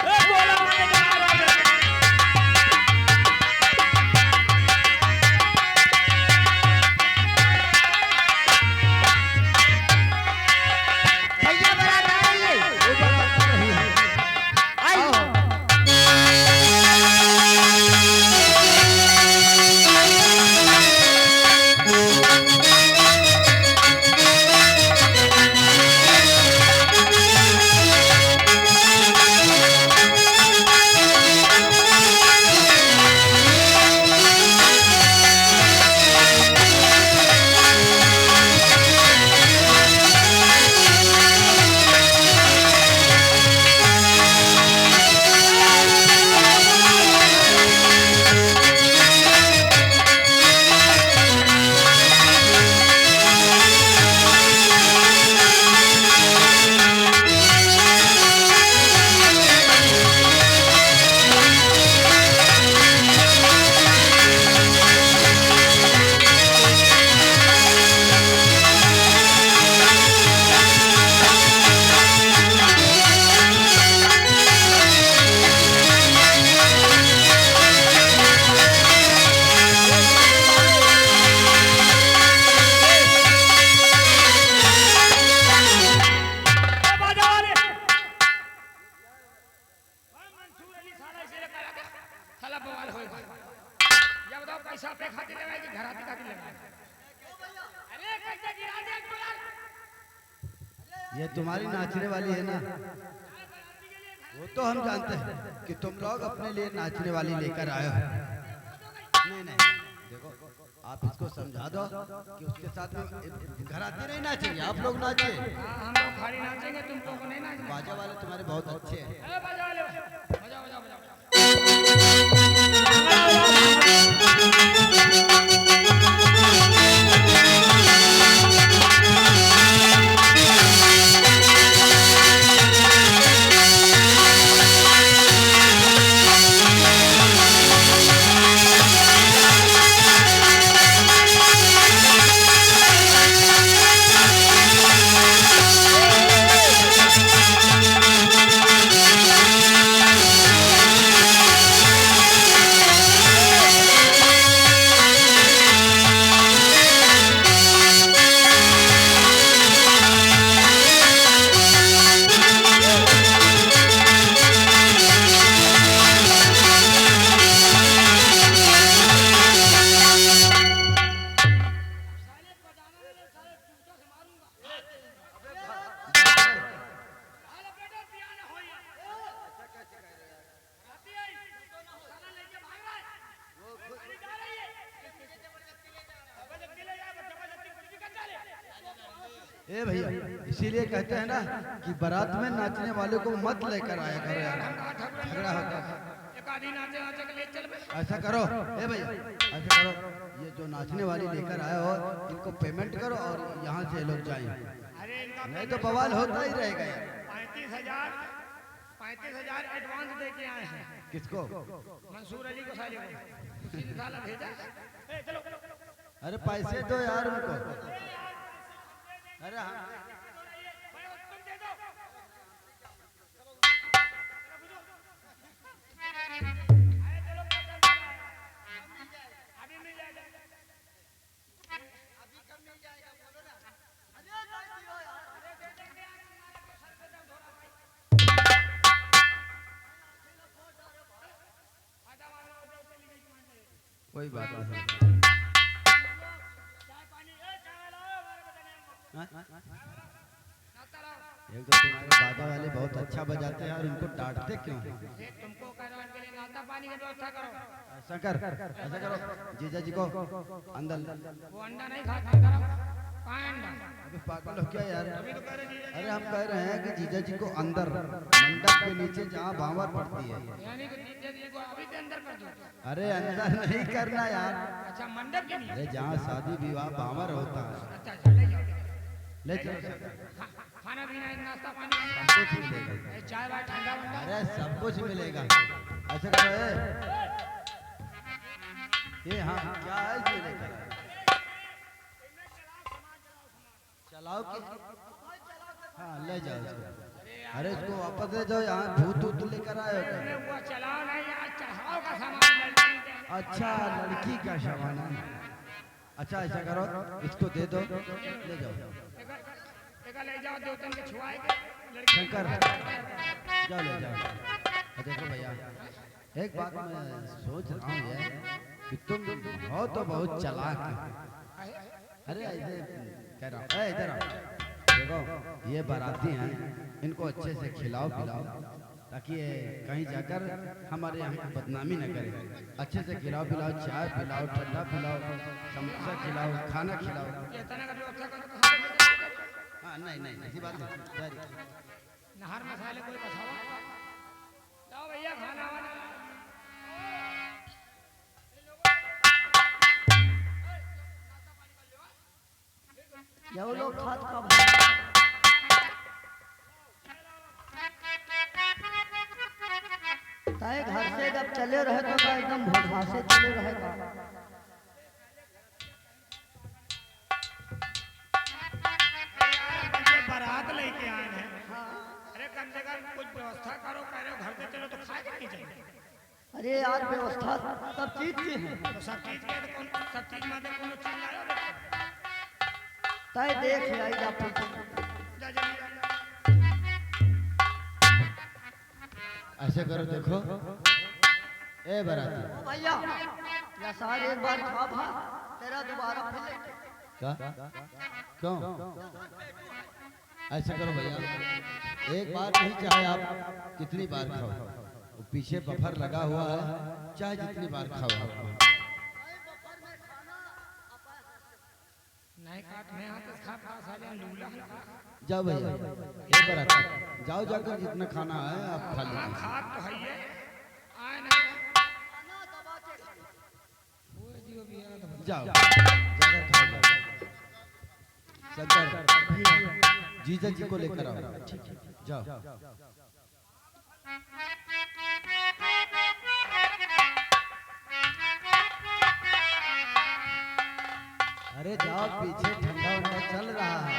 [SPEAKER 2] ए बोला माने जा रे। भैया बड़ा नहीं वो बात नहीं है। आई साला बवाल होएगा। या बताओ पैसा पे खातिर लगाए कि घराती खातिर लगाए? अरे कैसे गिरा दे बोला?
[SPEAKER 4] ये तुम्हारी नाचने वाली है ना। वो तो हम जानते हैं कि तुम लोग अपने लिए नाचने वाली लेकर आए हो। नहीं नहीं देखो आप इसको समझा दो कि उसके साथ में घराती नहीं नाचेंगे आप लोग नाचिए।
[SPEAKER 2] हाँ हम लोग खाली नाचेंगे तुम लोग को नहीं नाचना।
[SPEAKER 4] बाजा वाले तुम्हारे बहुत अच्छे हैं।
[SPEAKER 2] अरे बजा ले बजा बजा बजा।
[SPEAKER 4] ए भैया, इसीलिए कहते हैं ना कि बारात में नाचने वाले को मत लेकर आया करो यार, झगड़ा होता है।
[SPEAKER 2] एक आधी नाचे नाचे के ले चल बे।
[SPEAKER 4] ऐसा करो ए भैया, ऐसा करो, ये जो नाचने वाली लेकर आए हो इनको पेमेंट करो और यहाँ से लोग जाएं,
[SPEAKER 2] अरे इनका
[SPEAKER 4] नहीं तो बवाल होता ही रहेगा यार।
[SPEAKER 2] 35,000 एडवांस दे के आए हैं।
[SPEAKER 4] किसको?
[SPEAKER 2] मंसूर अली को साले को उसी ने साला भेजा। ए चलो
[SPEAKER 4] अरे पैसे दो यार उनको। अरे हाँ,
[SPEAKER 2] तुम दे दो। अभी मिल जाएगा। अभी कब मिल जाएगा बोलो ना।
[SPEAKER 4] कोई बात नहीं। हाँ? एक तो तुम्हारे बाजा वाले बहुत अच्छा बजाते हैं और उनको डांटते क्यों?
[SPEAKER 2] तुमको करवाने के लिए नाश्ता पानी की व्यवस्था करो।
[SPEAKER 4] ऐसा करो, जीजा जी को अंदर।
[SPEAKER 2] वो अंडा नहीं खाता करो। अंडा
[SPEAKER 4] अबे पागल हो क्या यार?
[SPEAKER 2] अभी तो कह रहे जीजा
[SPEAKER 4] अरे हम कह रहे हैं कि जीजा जी को अंदर मंडप के नीचे जहाँ भावर पड़ती है।
[SPEAKER 2] यानी कि जीजा जी को अभी के अंदर कर दो।
[SPEAKER 4] अरे अंदर नहीं करना यार,
[SPEAKER 2] अच्छा मंडप के नीचे।
[SPEAKER 4] अरे जहाँ शादी विवाह भावर होता है।
[SPEAKER 2] अच्छा अच्छा ले जाओ।
[SPEAKER 4] ले चलो,
[SPEAKER 2] खाना पीना नाश्ता पानी
[SPEAKER 4] सब कुछ मिलेगा।
[SPEAKER 2] ए, चाय वाय ठंडा वंडा।
[SPEAKER 4] अरे सब कुछ मिलेगा। ऐसा करो ये हाँ क्या है ये लेकर आए? चलाओ कि हाँ ले जाओ इसको। अरे इसको वापस ले जाओ, यहाँ भूत वूत लेकर आए हो क्या?
[SPEAKER 2] वो चलाओ नहीं यार, चढ़ाओ का सामान लड़की के।
[SPEAKER 4] अच्छा लड़की का सामान है। अच्छा ऐसा करो, इसको दे दो, ले जाओ।
[SPEAKER 2] एक ले जाओ देवतन के छुआए के लड़की।
[SPEAKER 4] शंकर जाओ ले जाओ। देखो भैया, एक बात मैं सोच रहा हूँ यार कि तुम हो तो बहुत चालाक है। अरे ऐसे कह रहा हूँ, इधर आओ। देखो ये बाराती हैं, इनको अच्छे से खिलाओ पिलाओ ताकि ये कहीं जाकर हमारे यहाँ बदनामी न करें। अच्छे से खिलाओ पिलाओ, चाय पिलाओ, ठंडा पिलाओ, समोसा खिलाओ, खाना खिलाओ।
[SPEAKER 2] ये तना का व्यवस्था करो।
[SPEAKER 4] हाँ नहीं ऐसी बात नहीं।
[SPEAKER 2] नहर मसाले कोई बसाओ। जाओ भैया खाना वाना।
[SPEAKER 5] ये लोग खाद कब ताए घर से जब चले रहे तो का एकदम भोजहा से चले रहेगा।
[SPEAKER 2] बारात लेके आए हैं। अरे कम से कम कुछ व्यवस्था करो। कह रहे हो घर से चलो तो खाए नहीं चाहिए।
[SPEAKER 5] अरे यार व्यवस्था सब चीज की है।
[SPEAKER 2] तो सब चीज के तो सब चीज में तो कोनो चीज लाओ।
[SPEAKER 5] ताए देख आई जा पीछे।
[SPEAKER 2] जा जल्दी जा।
[SPEAKER 4] ऐसे करो, देखो ए बाराती
[SPEAKER 5] ओ भैया या सारे एक बार खा भा तेरा दोबारा फिर
[SPEAKER 4] क्या क्यों? ऐसा करो भैया, एक बार नहीं चाहे आप कितनी बार खाओ, वो पीछे बफर लगा हुआ है, चाहे जितनी बार खाओ आप।
[SPEAKER 2] नहीं खा मैं हाथ से खा खा साले लूला।
[SPEAKER 4] जाओ भैया एक बार आता, जाओ जाकर जितना खाना है आप खा लीजिए।
[SPEAKER 2] खा तो है ये आए ना। वो जियो भी याद हो।
[SPEAKER 4] जाओ जाकर खाओ जाओ। शंकर जीजा जी को लेकर आओ। जाओ अरे जाओ, पीछे ठंडा उंडा चल रहा है।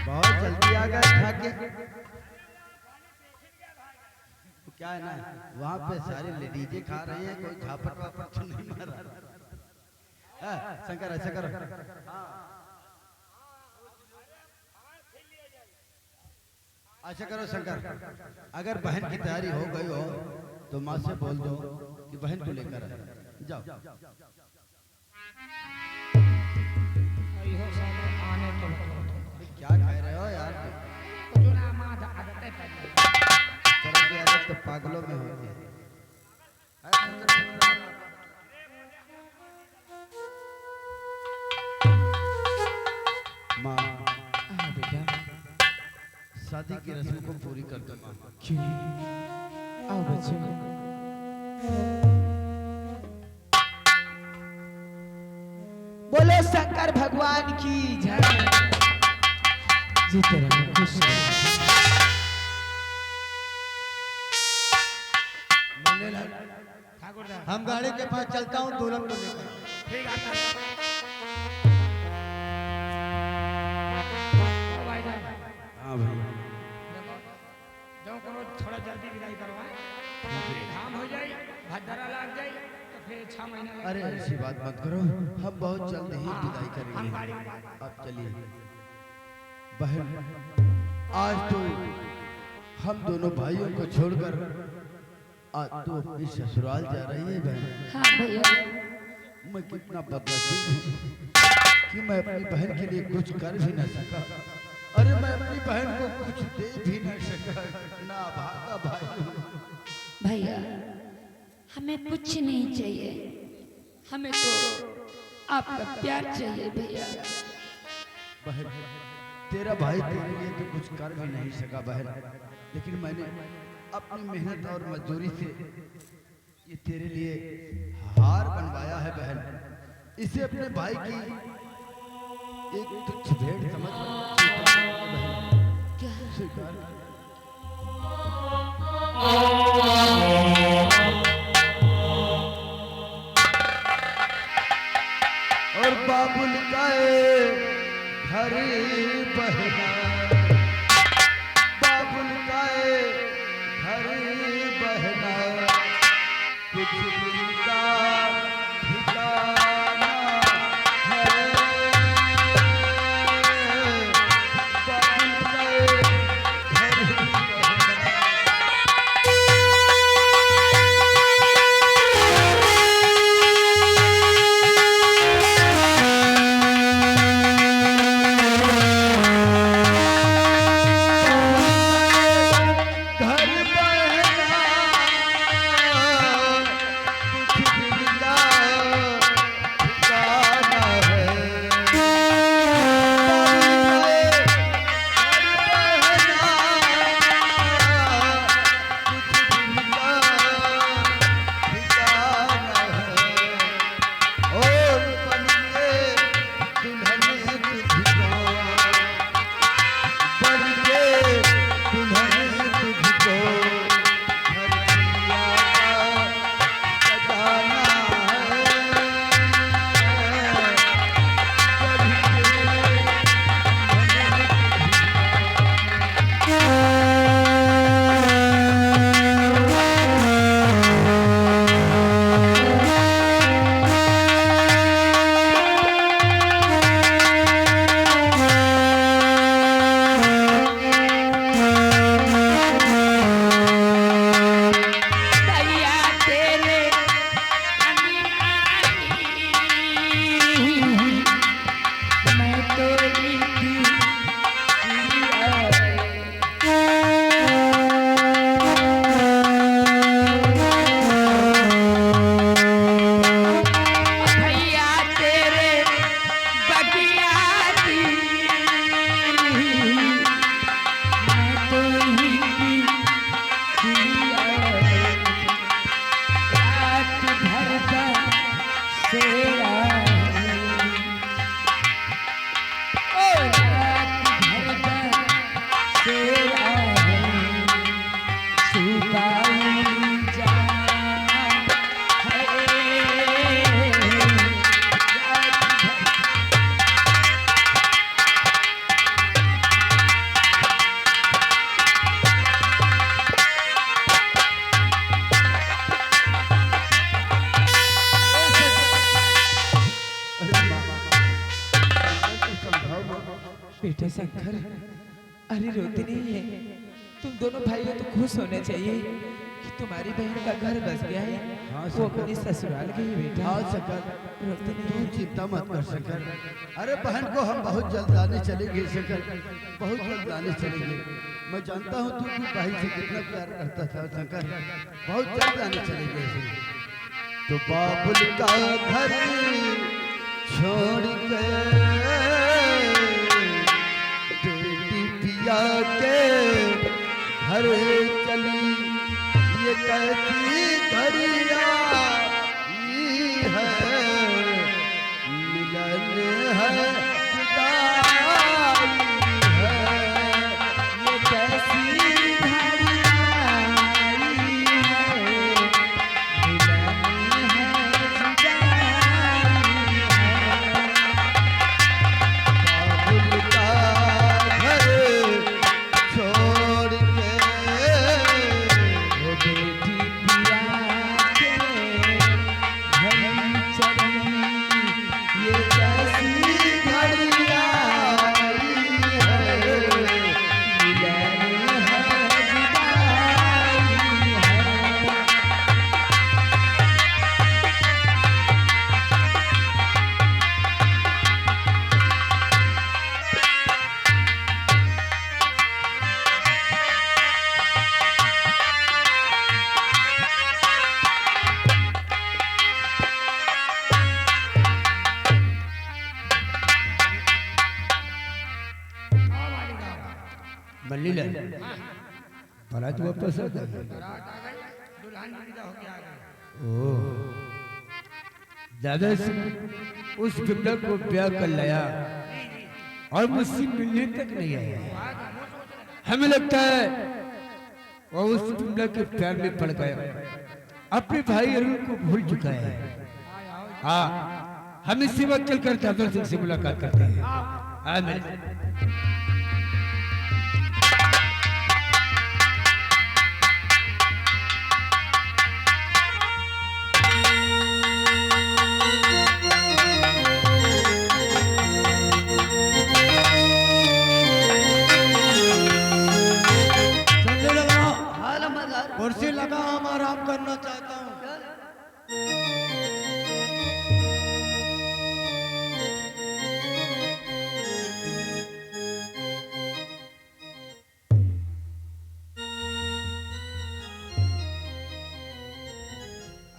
[SPEAKER 4] बहुत जल्दी आ गए खा के। क्या है ना, वहाँ पे सारे लेडीजे खा रहे हैं, कोई झापट वापट तो नहीं मार रहा। शंकर ऐसा करो, ऐसा करो शंकर, अगर बहन की तैयारी हो गई हो तो माँ से बोल दो कि बहन को लेकर आए। जाओ
[SPEAKER 2] अयो साले आने तो
[SPEAKER 4] क्या कह रहे हो यार?
[SPEAKER 2] जो ना आदत है।
[SPEAKER 4] पागलों में होती है। माँ
[SPEAKER 3] हाँ बेटा,
[SPEAKER 4] शादी की रस्म को पूरी कर दो माँ।
[SPEAKER 3] क्यों नहीं? आओ बच्चों। बोलो शंकर भगवान की जय। जीते रहो, खुश रहो।
[SPEAKER 2] हम गाड़ी के पास चलता हूँ दुल्हन को लेकर।
[SPEAKER 1] ठीक आता है भाई साहब।
[SPEAKER 4] हाँ भाई
[SPEAKER 1] जो करो थोड़ा जल्दी विदाई करवाए, काम हो जाए, भद्रा लग जाए तो फिर 6 महीना लग
[SPEAKER 4] अरे
[SPEAKER 1] जाए।
[SPEAKER 4] ऐसी बात मत करो, हम बहुत जल्द ही विदाई
[SPEAKER 1] हम
[SPEAKER 4] करेंगे।
[SPEAKER 1] गाड़ी
[SPEAKER 4] अब चलिए बहन, आज तो हम दोनों भाइयों को छोड़कर आज तो अपनी ससुराल जा रही है बहन।
[SPEAKER 7] हाँ भैया,
[SPEAKER 4] मैं कितना बदनसीब हूँ कि मैं अपनी बहन के लिए कुछ कर भी न सका। अरे मैं अपनी बहन को कुछ दे भी न सका। ना भागा भाई हूँ।
[SPEAKER 7] भैया हमें कुछ नहीं चाहिए, हमें तो आपका प्यार चाहिए भैया।
[SPEAKER 4] बहन, तेरा भाई तेरे लिए तो कुछ कर भी नहीं सका बहन, लेकिन मैंने अपनी मेहनत और मजदूरी से ये तेरे लिए हार बनवाया है बहन। इसे अपने भाई की एक तुच्छ भेंट समझ स्वीकार कर। और बाबुल का घर बहना, बाबुल का घर बहना, कुछ दिल का ठिकाना है। बाबुल का घर बहना।
[SPEAKER 3] बेटा शंकर, अरे रोती नहीं है। तुम दोनों भाइयों तो खुश होने चाहिए कि तुम्हारी बहन का घर बस गया है।
[SPEAKER 4] हाँ,
[SPEAKER 3] वो
[SPEAKER 4] सकर।
[SPEAKER 3] अपने ससुराल गई बेटा।
[SPEAKER 4] हाँ सकर,
[SPEAKER 3] रोकते
[SPEAKER 4] तू
[SPEAKER 3] नहीं।
[SPEAKER 4] चिंता मत कर सकर। अरे बहन को हम बहुत जल्द लाने चलेंगे सकर, बहुत जल्द लाने चलेंगे। मैं जानता हूँ तू अपनी बहन से कितना प्यार करता था सकर, बहुत जल्द लाने चलेंगे। तो बाबुल का घर छोड़ के बेटी पिया के घर चली, ये कहती घड़िया है मिलन है जुदाई है,
[SPEAKER 3] ये कैसी घड़ी आई है, मिलन है जुदाई है।
[SPEAKER 4] बाबुल का घर छोड़ के
[SPEAKER 3] वो बेटी पिया के घर चली, ये कैसी घड़ी आई है, मिलन है जुदाई है।
[SPEAKER 1] मल्ली लाल बारात वापस आ गई।
[SPEAKER 2] दुल्हन विदा होके आ गई।
[SPEAKER 1] ओह, दादा से उस बिमला को ब्याह कर लाया और मुझसे मिलने तक नहीं आया। हमें लगता है वो उस बिमला के प्यार में पड़ गया, अपने भाई अरुण को भूल चुका है। हाँ, हम इसी वक्त चलकर दादा सिंह से मुलाकात करते हैं। हाँ मेरे
[SPEAKER 2] चलने लगा,
[SPEAKER 5] हाल मगर
[SPEAKER 2] कुर्सी लगा, हम आराम करना चाहता हूँ।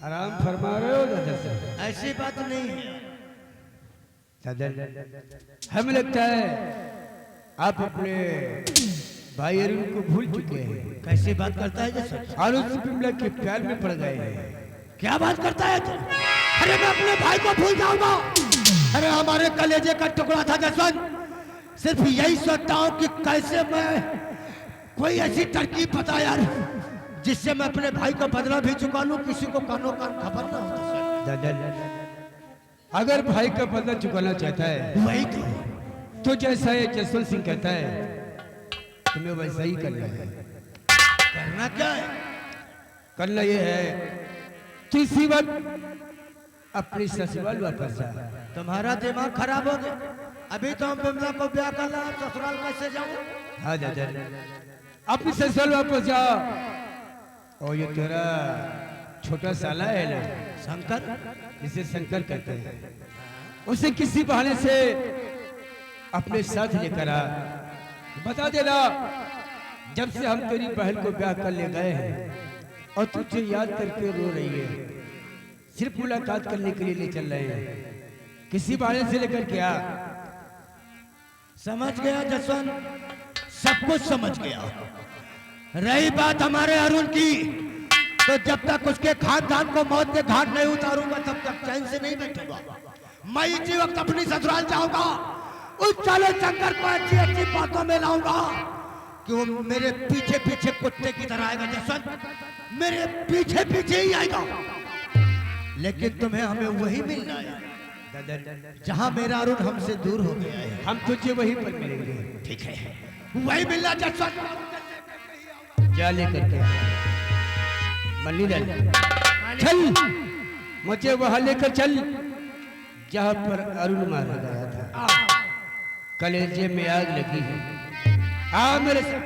[SPEAKER 1] आराम फरमा रहे हो दादा साहब?
[SPEAKER 2] ऐसी बात नहीं है।
[SPEAKER 1] दादा, हमें लगता है आप अपने भाई अरुण को भूल चुके हैं
[SPEAKER 2] कैसी बात करता है जैसे?
[SPEAKER 1] और उस बिमला के प्यार में पड़ गए हैं।
[SPEAKER 2] क्या बात करता है तू? अरे मैं अपने भाई को भूल जाऊंगा? अरे हमारे कलेजे का टुकड़ा था जसवंत। सिर्फ यही सोचता हूँ कि कैसे मैं कोई ऐसी तरकीब बता यार जिससे मैं अपने भाई को बदला भी चुका लूं, किसी को कानों कान खबर ना हो।
[SPEAKER 1] दादा, अगर भाई का बदला चुकाना चाहता है
[SPEAKER 2] वही
[SPEAKER 1] तो जैसा ये जसवंत सिंह कहता है तुम्हें वैसा ही करना है।
[SPEAKER 2] करना क्या है?
[SPEAKER 1] करना ये है कि इसी वक्त अपनी ससुराल वापस जा।
[SPEAKER 2] तुम्हारा दिमाग खराब हो गया। अभी तो हम बिमला को ब्याह कर ला, ससुराल कैसे जाऊं?
[SPEAKER 1] हाँ दादा, अपनी ससुराल वापस जा। और ये तेरा छोटा साला है ना
[SPEAKER 2] शंकर,
[SPEAKER 1] जिसे शंकर कहते हैं, उसे किसी बहाने से अपने साथ लेकर आ। बता देना जब से हम तेरी बहन को ब्याह कर ले गए हैं और तुझे याद करके रो रही है, सिर्फ मुलाकात करने के लिए ले चल रहे हैं, किसी बहाने से लेकर के आ।
[SPEAKER 2] समझ गया जसवंत, सब कुछ समझ गया। रही बात हमारे अरुण की, तो जब तक उसके खानदान को मौत के घाट नहीं उतारूंगा तब तक चैन से नहीं बैठूंगा। मैं इसी वक्त अपनी ससुराल जाऊंगा, उस साले शंकर को अच्छी अच्छी बातों में लाऊंगा कि वो मेरे पीछे पीछे कुत्ते की तरह आएगा। जसवंत मेरे पीछे पीछे ही आएगा, लेकिन तुम्हें हमें वही मिलना है जहां मेरा अरुण हमसे दूर हो गया है।
[SPEAKER 1] हम तुझे वहीं पर मिलेंगे।
[SPEAKER 2] ठीक है, वही मिलना जसवंत।
[SPEAKER 1] जा लेकर के मल्ली लाल, चल मुझे वहां लेकर चल जहां पर अरुण मारा गया था। कलेजे में आग लगी है। आ मेरे साथ।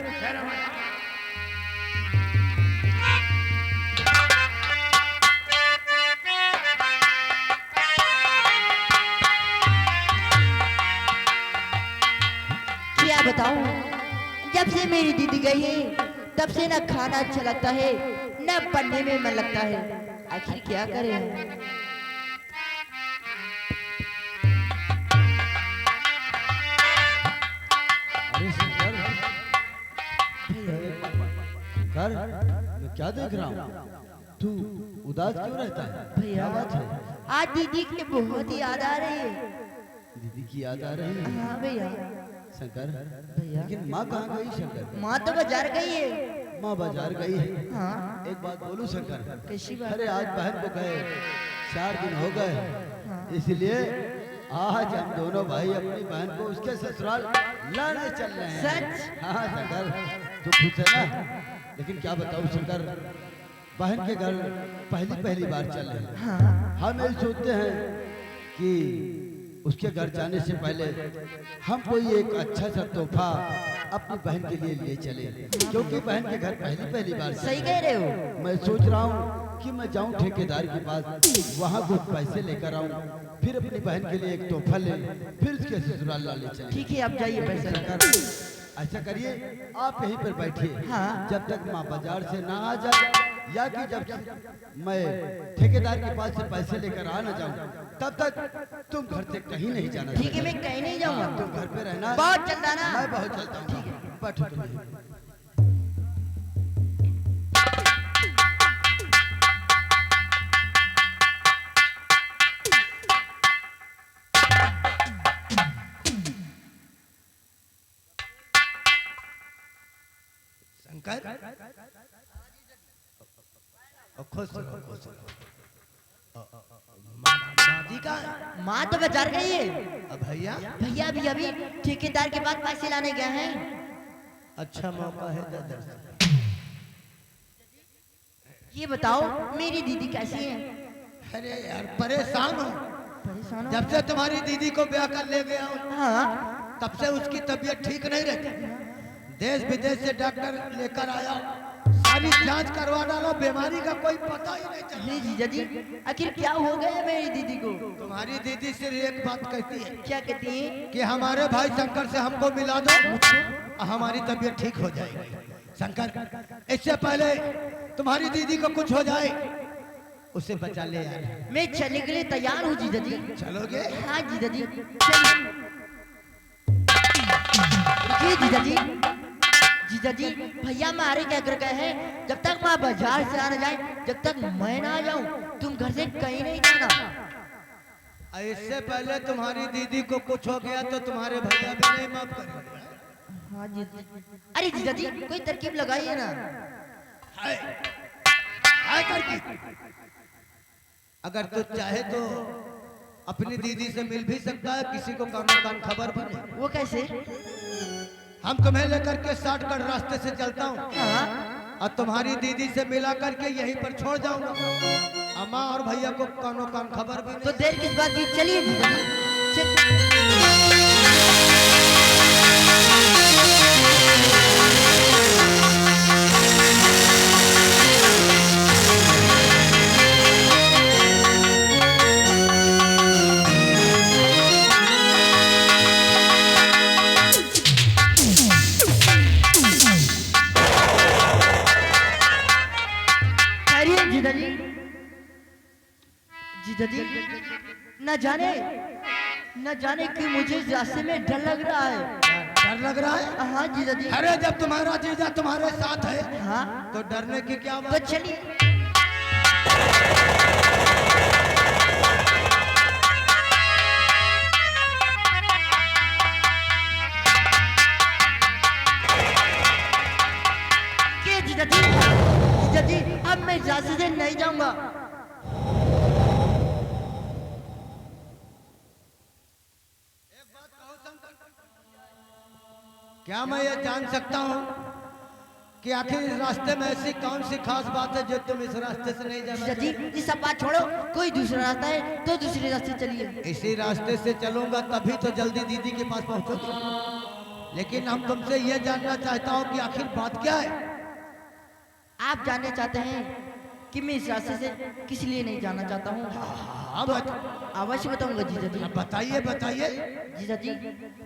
[SPEAKER 8] मेरी दीदी गई है तब से ना खाना अच्छा लगता है ना पढ़ने में मन लगता है, आखिर क्या करें।
[SPEAKER 4] अरे शंकर, कर मैं क्या देख रहा हूँ? तू उदास क्यों रहता है?
[SPEAKER 8] भैया
[SPEAKER 4] क्या बात है?
[SPEAKER 8] आज दीदी की बहुत ही याद आ रही है।
[SPEAKER 4] दीदी की याद आ रही है?
[SPEAKER 8] हाँ भैया।
[SPEAKER 4] शंकर
[SPEAKER 8] भैया
[SPEAKER 4] लेकिन माँ कहाँ गई शंकर?
[SPEAKER 8] माँ तो बाजार गई है।
[SPEAKER 4] माँ बाजार गई है?
[SPEAKER 8] हाँ।
[SPEAKER 4] एक बात बोलूं शंकर?
[SPEAKER 8] कैसी बात?
[SPEAKER 4] अरे आज बहन को गए 4 दिन हो गए,
[SPEAKER 8] हाँ।
[SPEAKER 4] इसलिए आज हम दोनों भाई अपनी बहन को उसके ससुराल लाने चल रहे हैं।
[SPEAKER 8] सच?
[SPEAKER 4] हाँ शंकर, तू खुश है ना? लेकिन क्या बताऊं शंकर, बहन के घर पहली बार चल रहे हैं।
[SPEAKER 8] हाँ।
[SPEAKER 4] हम यही सोचते हैं कि उसके घर जाने से पहले हम कोई एक अच्छा सा तोहफा अपनी बहन के लिए ले चले, क्योंकि बहन के घर पहली बार
[SPEAKER 8] सही कह रहे हो।
[SPEAKER 4] मैं सोच रहा हूँ कि मैं जाऊँ ठेकेदार के पास, वहाँ कुछ पैसे लेकर आऊँ, फिर अपनी बहन के लिए एक तोहफा ले, फिर उसके ससुराल लाने चले।
[SPEAKER 8] ठीक है, आप जाइए पैसे लेकर।
[SPEAKER 4] ऐसा करिए, आप यहीं पर बैठिए।
[SPEAKER 8] हाँ।
[SPEAKER 4] जब तक माँ बाजार से ना आ जाए या कि जब मैं ठेकेदार के पास से पैसे लेकर आ ना जाऊं, तब तक तुम घर से कहीं नहीं जाना।
[SPEAKER 8] ठीक है, मैं कहीं नहीं जाऊंगा।
[SPEAKER 4] तुम घर पे रहना।
[SPEAKER 8] बहुत चलता ना।
[SPEAKER 4] मैं बहुत चलता हूँ। ठीक है, बैठो तुम।
[SPEAKER 2] शंकर, खुश रहो, खुश रहो। माँ जी का?
[SPEAKER 8] माँ तो बाजार गई है।
[SPEAKER 2] भैया?
[SPEAKER 8] भैया भी अभी ठेकेदार के पास पैसे लाने गए हैं।
[SPEAKER 2] अच्छा मौका है दादा।
[SPEAKER 8] ये बताओ मेरी दीदी कैसी है?
[SPEAKER 2] अरे यार परेशान हूँ।
[SPEAKER 8] परेशान हो?
[SPEAKER 2] जब से तुम्हारी दीदी को ब्याह कर ले गया हूँ,
[SPEAKER 8] हाँ।
[SPEAKER 2] तब से उसकी तबीयत ठीक नहीं रहती। देश विदेश से डॉक्टर लेकर आया, सारी जांच करवा डाला, बीमारी का कोई पता ही नहीं चला।
[SPEAKER 8] नहीं जीजा जी, आखिर क्या हो गया मेरी दीदी को?
[SPEAKER 2] तुम्हारी दीदी सिर्फ एक बात कहती है।
[SPEAKER 8] क्या कहती है?
[SPEAKER 2] कि हमारे भाई शंकर से हमको मिला दो, हमारी तबीयत ठीक हो जाएगी। शंकर, इससे पहले तुम्हारी दीदी को कुछ हो जाए, उसे बचा ले यार।
[SPEAKER 8] मैं चलने के लिए तैयार हूँ जीजा जी।
[SPEAKER 2] चलोगे?
[SPEAKER 8] हाँ जीजा जी, चलिए। रुकिए जीजा जी। जीजा जी, भैया मारे क्या कर गए हैं? जब तक मैं बाजार से आना जाए, जब तक मैं ना आ जाऊं, तुम घर से कहीं नहीं जाना।
[SPEAKER 2] इससे पहले तुम्हारी दीदी को कुछ हो गया तो तुम्हारे भैया भी नहीं माफ करेंगे।
[SPEAKER 8] हाँ जीजा जी। अरे जीजा जी, कोई तरकीब लगाइए ना।
[SPEAKER 2] हाय, हाय तरकीब। अगर तू चाहे तो अपनी दीदी से मिल भी सकता है, किसी को कानो कान खबर भी नहीं।
[SPEAKER 8] वो कैसे?
[SPEAKER 2] हम तुम्हें लेकर के शॉर्टकट रास्ते से चलता हूँ,
[SPEAKER 8] हाँ।
[SPEAKER 2] और तुम्हारी दीदी से मिला करके यहीं पर छोड़ जाऊंगा। अम्मा और भैया को कानो कान खबर भी
[SPEAKER 8] तो
[SPEAKER 2] नहीं।
[SPEAKER 8] देर किस बात की? चलिए जीजा जी। जीजा जी, जीजा जी, न जाने कि मुझे इस रास्ते में डर लग रहा है।
[SPEAKER 2] डर लग रहा है?
[SPEAKER 8] हाँ जीजा जी।
[SPEAKER 2] अरे जब तुम्हारा जीजा तुम्हारे साथ है,
[SPEAKER 8] हाँ,
[SPEAKER 2] तो डरने की क्या
[SPEAKER 8] तो
[SPEAKER 2] बात?
[SPEAKER 8] चलिए। जीजा जी, जीजा जी, अब मैं इस रास्ते से नहीं जाऊंगा।
[SPEAKER 2] क्या मैं ये जान सकता हूँ कि आखिर इस रास्ते में ऐसी कौन सी खास बात है जो तुम इस रास्ते से नहीं जाना?
[SPEAKER 8] जीजा जी, ये सब बात छोड़ो, कोई दूसरा रास्ता है तो दूसरे रास्ते चलिए।
[SPEAKER 2] इसी रास्ते से चलूंगा तभी तो जल्दी दीदी के पास पहुंचोगे। लेकिन हम तुमसे ये जानना चाहता हूँ कि आखिर बात क्या है?
[SPEAKER 8] आप जानना चाहते हैं कि मैं इस रास्ते से किस लिए नहीं जाना चाहता हूँ।
[SPEAKER 2] हाँ,
[SPEAKER 8] तो अवश्य बताऊंगा जीजा जी।
[SPEAKER 2] बताइए बताइए।
[SPEAKER 8] जीजा जी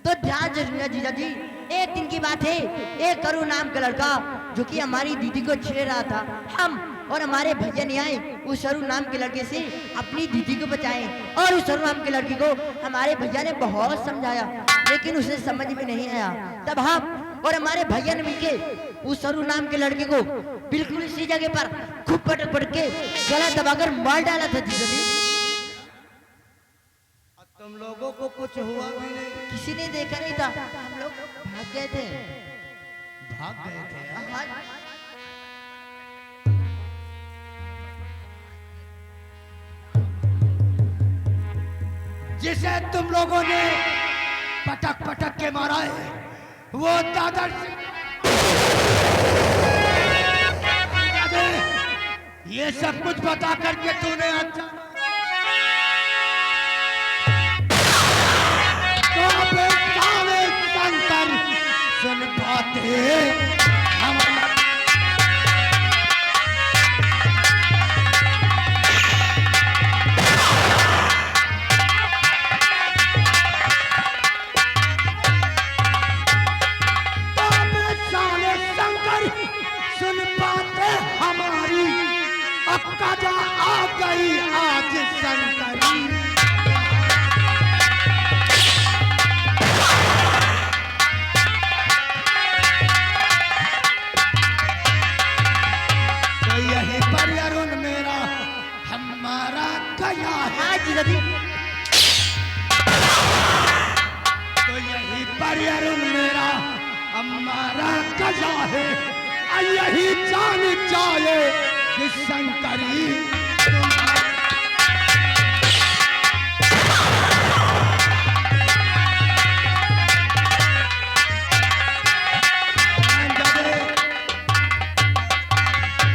[SPEAKER 8] तो ध्यान रखिएगा जीजा जी। एक दिन की बात है, एक करुण नाम का लड़का जो कि हमारी दीदी को छेड़ रहा था, हम और हमारे भैया ने आए उस सरू नाम के लड़के से अपनी दीदी को बचाए। और उस सरू नाम के लड़की को हमारे भैया ने बहुत समझाया, लेकिन उसे समझ में नहीं आया। तब हम और हमारे भैया ने मिलके उस सरू नाम के लड़के को बिल्कुल इसी जगह पर खूब पटक पटक के गला दबाकर मार डाला था जीजा जी।
[SPEAKER 2] तुम लोगों को कुछ हुआ भी नहीं?
[SPEAKER 8] किसी ने देखा नहीं था, हम लोग भाग गए थे।
[SPEAKER 2] भाग गए थे?
[SPEAKER 8] हाँ।
[SPEAKER 2] जिसे तुम लोगों ने पटक पटक के मारा है वो दादा ये सब कुछ बता करके तूने अच्छा तो बेचारे शंकर सुन पाते हमारी अक्का आ गई आज शंकरी। तो यही पर अरुण मेरा हमारा गया है। तो यही पर अरुण मेरा हमारा गया है। यही जान जाए कि शंकरी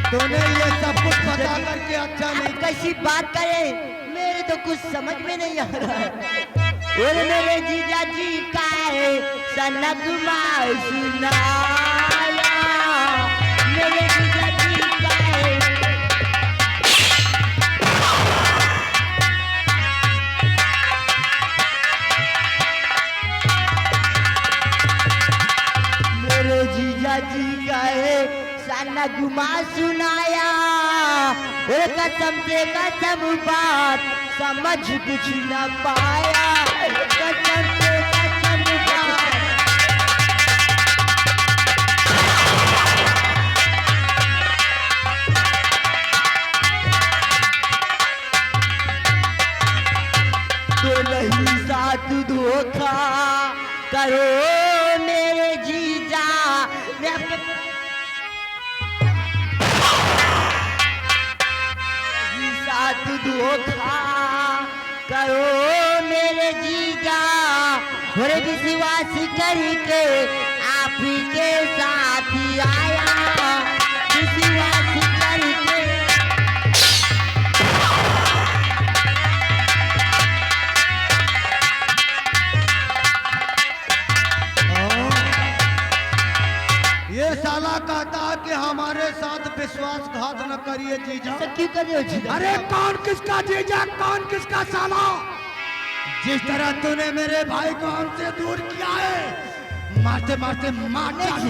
[SPEAKER 2] तूने ये सब कुछ बता करके अच्छा नहीं।
[SPEAKER 8] कैसी बात करे, मेरे तो कुछ समझ में नहीं आ रहा है। और मेरे जीजा जी का है सनक मार सुनाया, मेरे जीजा जी का है। मेरे जीजा जी का है सनक मार सुनाया, और कसम से कसम बात समझ कुछ न पाया, कसम से कसम बात। तो नहीं साथ धोखा करो मेरे जीजा, मैं आपके साथ धोखा करो मेरे जीजा, और विश्वास करके आप के साथ आया, विश्वास करके।
[SPEAKER 2] ये साला कहता कि हमारे साथ विश्वासघात न करिए जीजा।
[SPEAKER 8] क्यों कर रहे हो जीजा?
[SPEAKER 2] अरे कौन किसका जीजा कौन किसका साला? जिस तरह तूने मेरे भाई को हमसे दूर किया है, मारते मारते मार डाल।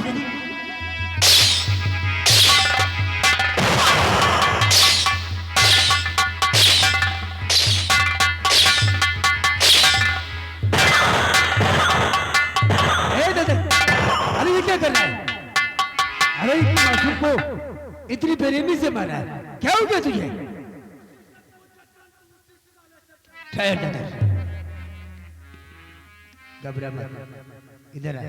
[SPEAKER 1] अरे ये क्या कर रहा है? अरे इस मासूम को इतनी बेरहमी से मारा है, क्या हो गया तुझे? ठहर दादा, घबरा मत, इधर आ।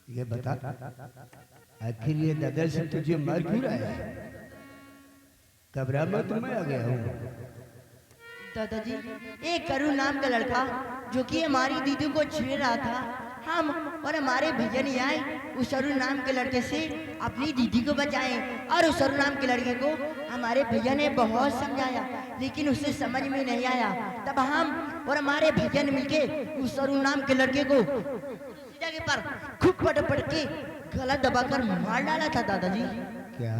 [SPEAKER 1] ये बता आखिर ये दादा से तुझे मार क्यों रहा है? घबरा मत, मैं आ गया हूँ।
[SPEAKER 8] दादाजी, एक करुण नाम का लड़का जो कि हमारी दीदी को छेड़ रहा था, हम और हमारे भैया ने आए उस अरुण नाम के लड़के से अपनी दीदी को बचाए। और उस अरुण नाम के लड़के को हमारे भैया ने बहुत समझाया, लेकिन उसे समझ में नहीं आया। तब हम और हमारे भैया ने मिलके उस अरुण नाम के लड़के को जगह पर खूब पट पट के गला दबाकर मार डाला था दादाजी।
[SPEAKER 1] क्या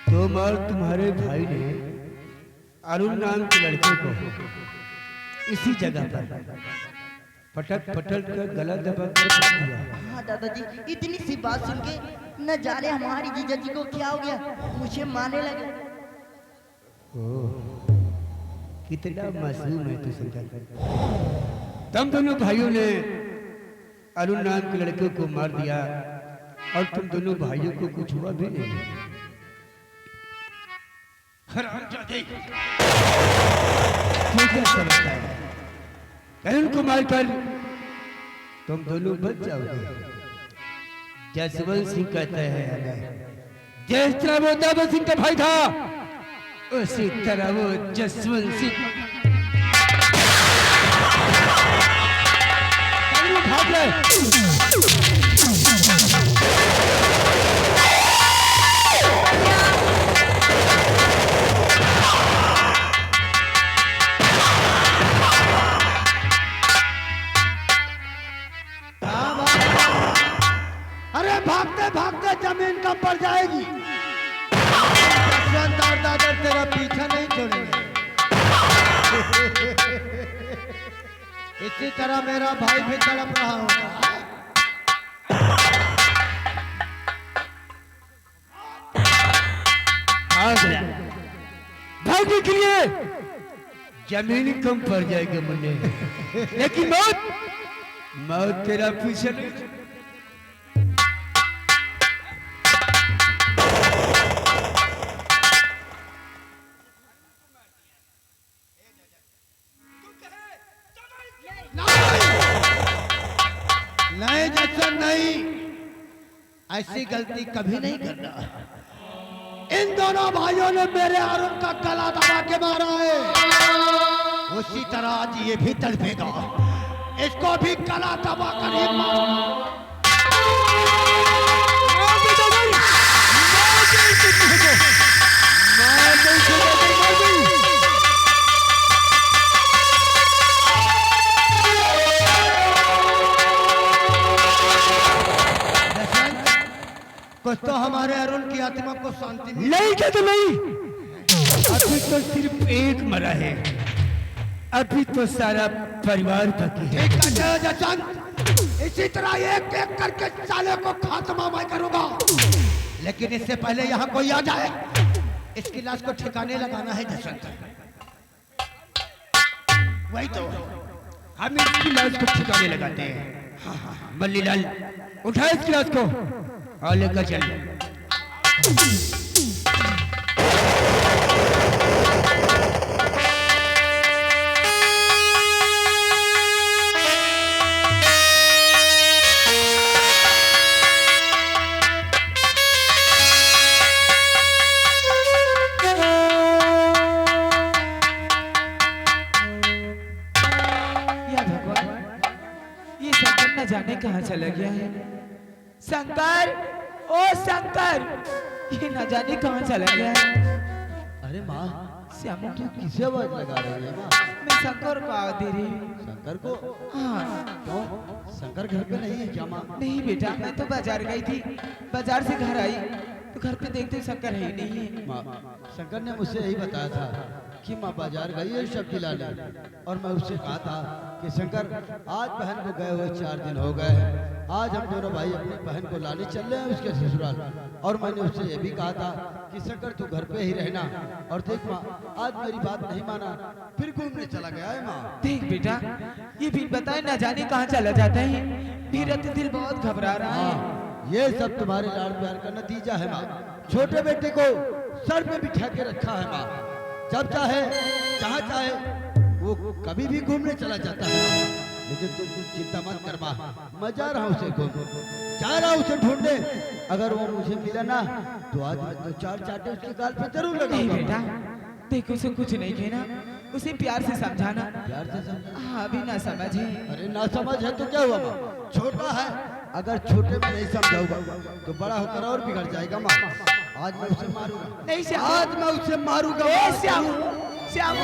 [SPEAKER 1] तुम और तुम्हारे भाई ने अरुण नाम के लड़के को इसी जगह पर पटक पटक कर गला दबा कर रख दिया?
[SPEAKER 8] हाँ दादाजी, इतनी सी बात सुन के न जाने हमारी जीजा जी को क्या हो गया, मुझे मारने लगे।
[SPEAKER 1] कितना मासूम है तू शंकर। तुम दोनों भाइयों ने अरुण नाम के लड़के को मार दिया और तुम दोनों भाइयों को कुछ हुआ भी नहीं। हरामजादे, तू क्या समझता है अरुण को मारकर तुम दोनों बच जाओगे? जसवंत सिंह कहता है हमें, जिस तरह वो दादा सिंह का भाई था उसी तरह वो जसवंत सिंह भाग गए।
[SPEAKER 2] अरे भागते भागते जमीन कब पड़ जाएगी। जसवंत और दादर तेरा पीछा नहीं छोड़ेंगे। इसी तरह मेरा भाई भी तड़प रहा होगा।
[SPEAKER 1] भागने के लिए जमीन कम पड़ जाएगी मुन्ने, लेकिन मौत मौत तेरा पीछे नहीं।
[SPEAKER 2] नहीं जसवंत नहीं, ऐसी गलती कभी नहीं करना। इन दोनों भाइयों ने मेरे अरुण का गला दबा के मारा है, उसी तरह आज ये भी तड़पेगा। इसको भी गला दबा कर ही मारूंगा। कुछ तो हमारे अरुण की आत्मा को शांति मिली।
[SPEAKER 1] नहीं क्या तो नहीं, अभी तो सिर्फ एक मरा है, अभी तो सारा परिवार बाकी है।
[SPEAKER 2] ठीक है जसवंत, इसी तरह एक एक करके साले को खात्मा मैं करूंगा, लेकिन इससे पहले यहाँ कोई आ जाए, इसकी लाश को ठिकाने लगाना है जसवंत।
[SPEAKER 1] वही तो हम इसकी लाश को ठिकाने लगाते हैं। मल्लीलाल उठा इसकी लाश को और लेकर चल।
[SPEAKER 3] या भगवान, ये शंकर न जाने कहाँ चला गया है। शंकर, ओ शंकर, ये न जाने कहाँ चला गया है।
[SPEAKER 4] अरे माँ,
[SPEAKER 3] श्यामू,
[SPEAKER 4] तू किसे आवाज लगा रही है माँ?
[SPEAKER 3] मैं शंकर को आवाज दे रही हूँ।
[SPEAKER 4] शंकर को?
[SPEAKER 3] हाँ।
[SPEAKER 4] क्यों? शंकर घर पे नहीं है क्या माँ?
[SPEAKER 3] नहीं बेटा, मैं तो बाजार गई थी, बाजार से घर आई तो घर पे देखते शंकर है ही नहीं है।
[SPEAKER 4] माँ, शंकर ने मुझसे यही बताया था कि माँ बाजार गई है सब्जी लाने, और मैं उससे कहा था कि शंकर आज बहन को गए हुए 4 दिन हो गए हैं, आज हम दोनों भाई अपनी बहन को लाने चल रहे हैं उसके ससुराल। और मैंने उससे ये भी कहा था कि शंकर तू घर पे ही रहना। और देख माँ, आज मेरी बात नहीं माना, फिर घूमने चला गया है माँ।
[SPEAKER 3] देख बेटा, ये भी बताए न जाने कहाँ चला जाता है, मेरा तो दिल बहुत घबरा रहा है।
[SPEAKER 4] ये सब तुम्हारे लाड़ प्यार का नतीजा है माँ। छोटे बेटे को सर पे बिठा के रखा है माँ, जब चाहे जहाँ चाहे वो कभी भी घूमने चला जाता है। लेकिन तुम चिंता मत कर माँ, मैं जा रहा हूँ उसे जा रहा हूँ उसे ढूंढने। अगर वो मुझे मिला ना तो आज मैं 2 4 चाटे उसके गाल पे जरूर
[SPEAKER 3] नहीं बेटा,
[SPEAKER 4] लगाऊंगा।
[SPEAKER 3] देख उसे कुछ नहीं कहना, उसे प्यार से समझाना।
[SPEAKER 4] प्यार से समझा?
[SPEAKER 3] हाँ, अभी ना समझे।
[SPEAKER 4] अरे ना समझ है तो क्या हुआ माँ, छोटा है, अगर छोटे में नहीं समझाऊंगा तो बड़ा होकर और बिगड़ जाएगा माँ। आज मैं उसे मारूंगा,
[SPEAKER 3] नहीं श्याम,
[SPEAKER 4] आज मैं उसे मारूंगा।
[SPEAKER 3] श्याम, श्याम।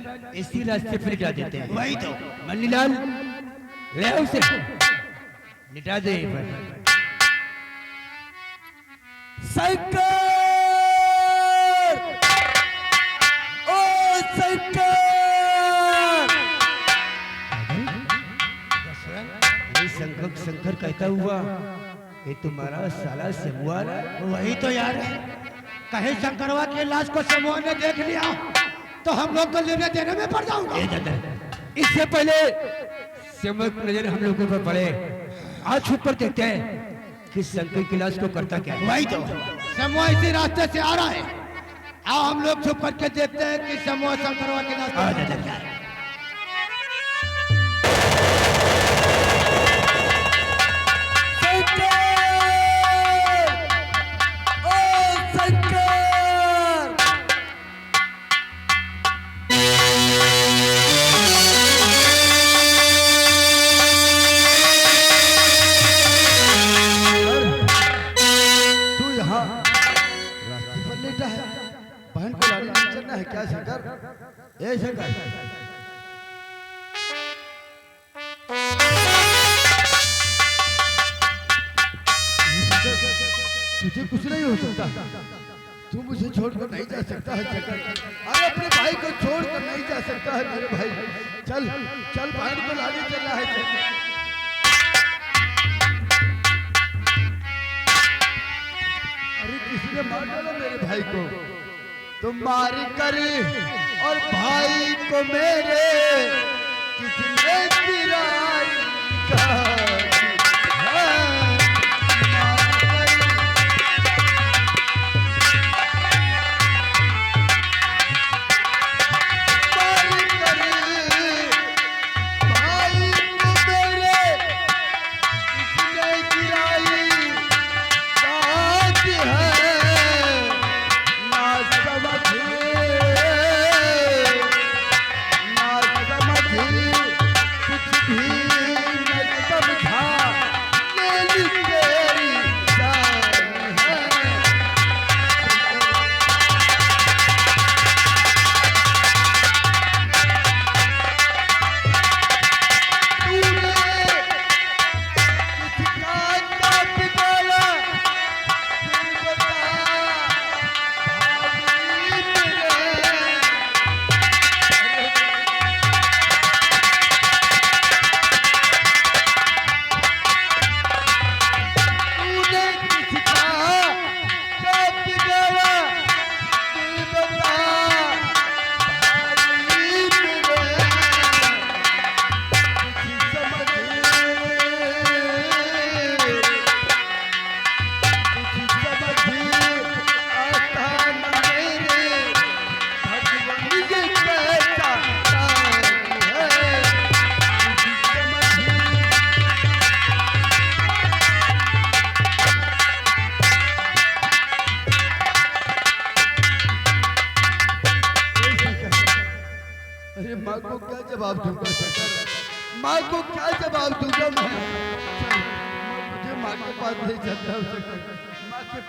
[SPEAKER 2] बंधन
[SPEAKER 1] इसी रास्ते पर लिटा देते हैं।
[SPEAKER 2] वही तो।
[SPEAKER 1] मनीलाल ले आओ उसे, लिटा दे यहीं पर। शंकर, ओ शंकर, ये शंकर शंकर कहता हुआ ये तुम्हारा साला सेमुआर है।
[SPEAKER 2] वही तो यार है। कहे शंकरवा के लाश को समूह ने देख लिया तो हम लोग को लेने देने में पड़ जाऊंगा।
[SPEAKER 1] इससे पहले सेमुआ की नजर हम लोगों पर पड़े, आज छुप कर देखते हैं कि शंकर की लाश को करता क्या है।
[SPEAKER 2] वही तो, समूह इसी रास्ते से आ रहा है। आओ हम लोग छुप करके देखते हैं कि समूह शंकरवा के रास्ते।
[SPEAKER 4] क्या शंकर? ए शंकर, तुझे कुछ नहीं हो सकता, तू मुझे छोड़कर नहीं जा सकता है शंकर। अरे अपने भाई को छोड़कर नहीं जा सकता है मेरे भाई। चल चल, बहन को लाने चलना है शंकर। अरे किसी ने मार डाला मेरे भाई को, तुम मारी करी और भाई को मेरे किसने गिराई जवाब दूंगा शंकर, माँ को क्या जवाब दूंगा मैं? मुझे माँ के पास नहीं जाता हूँ शंकर, माँ के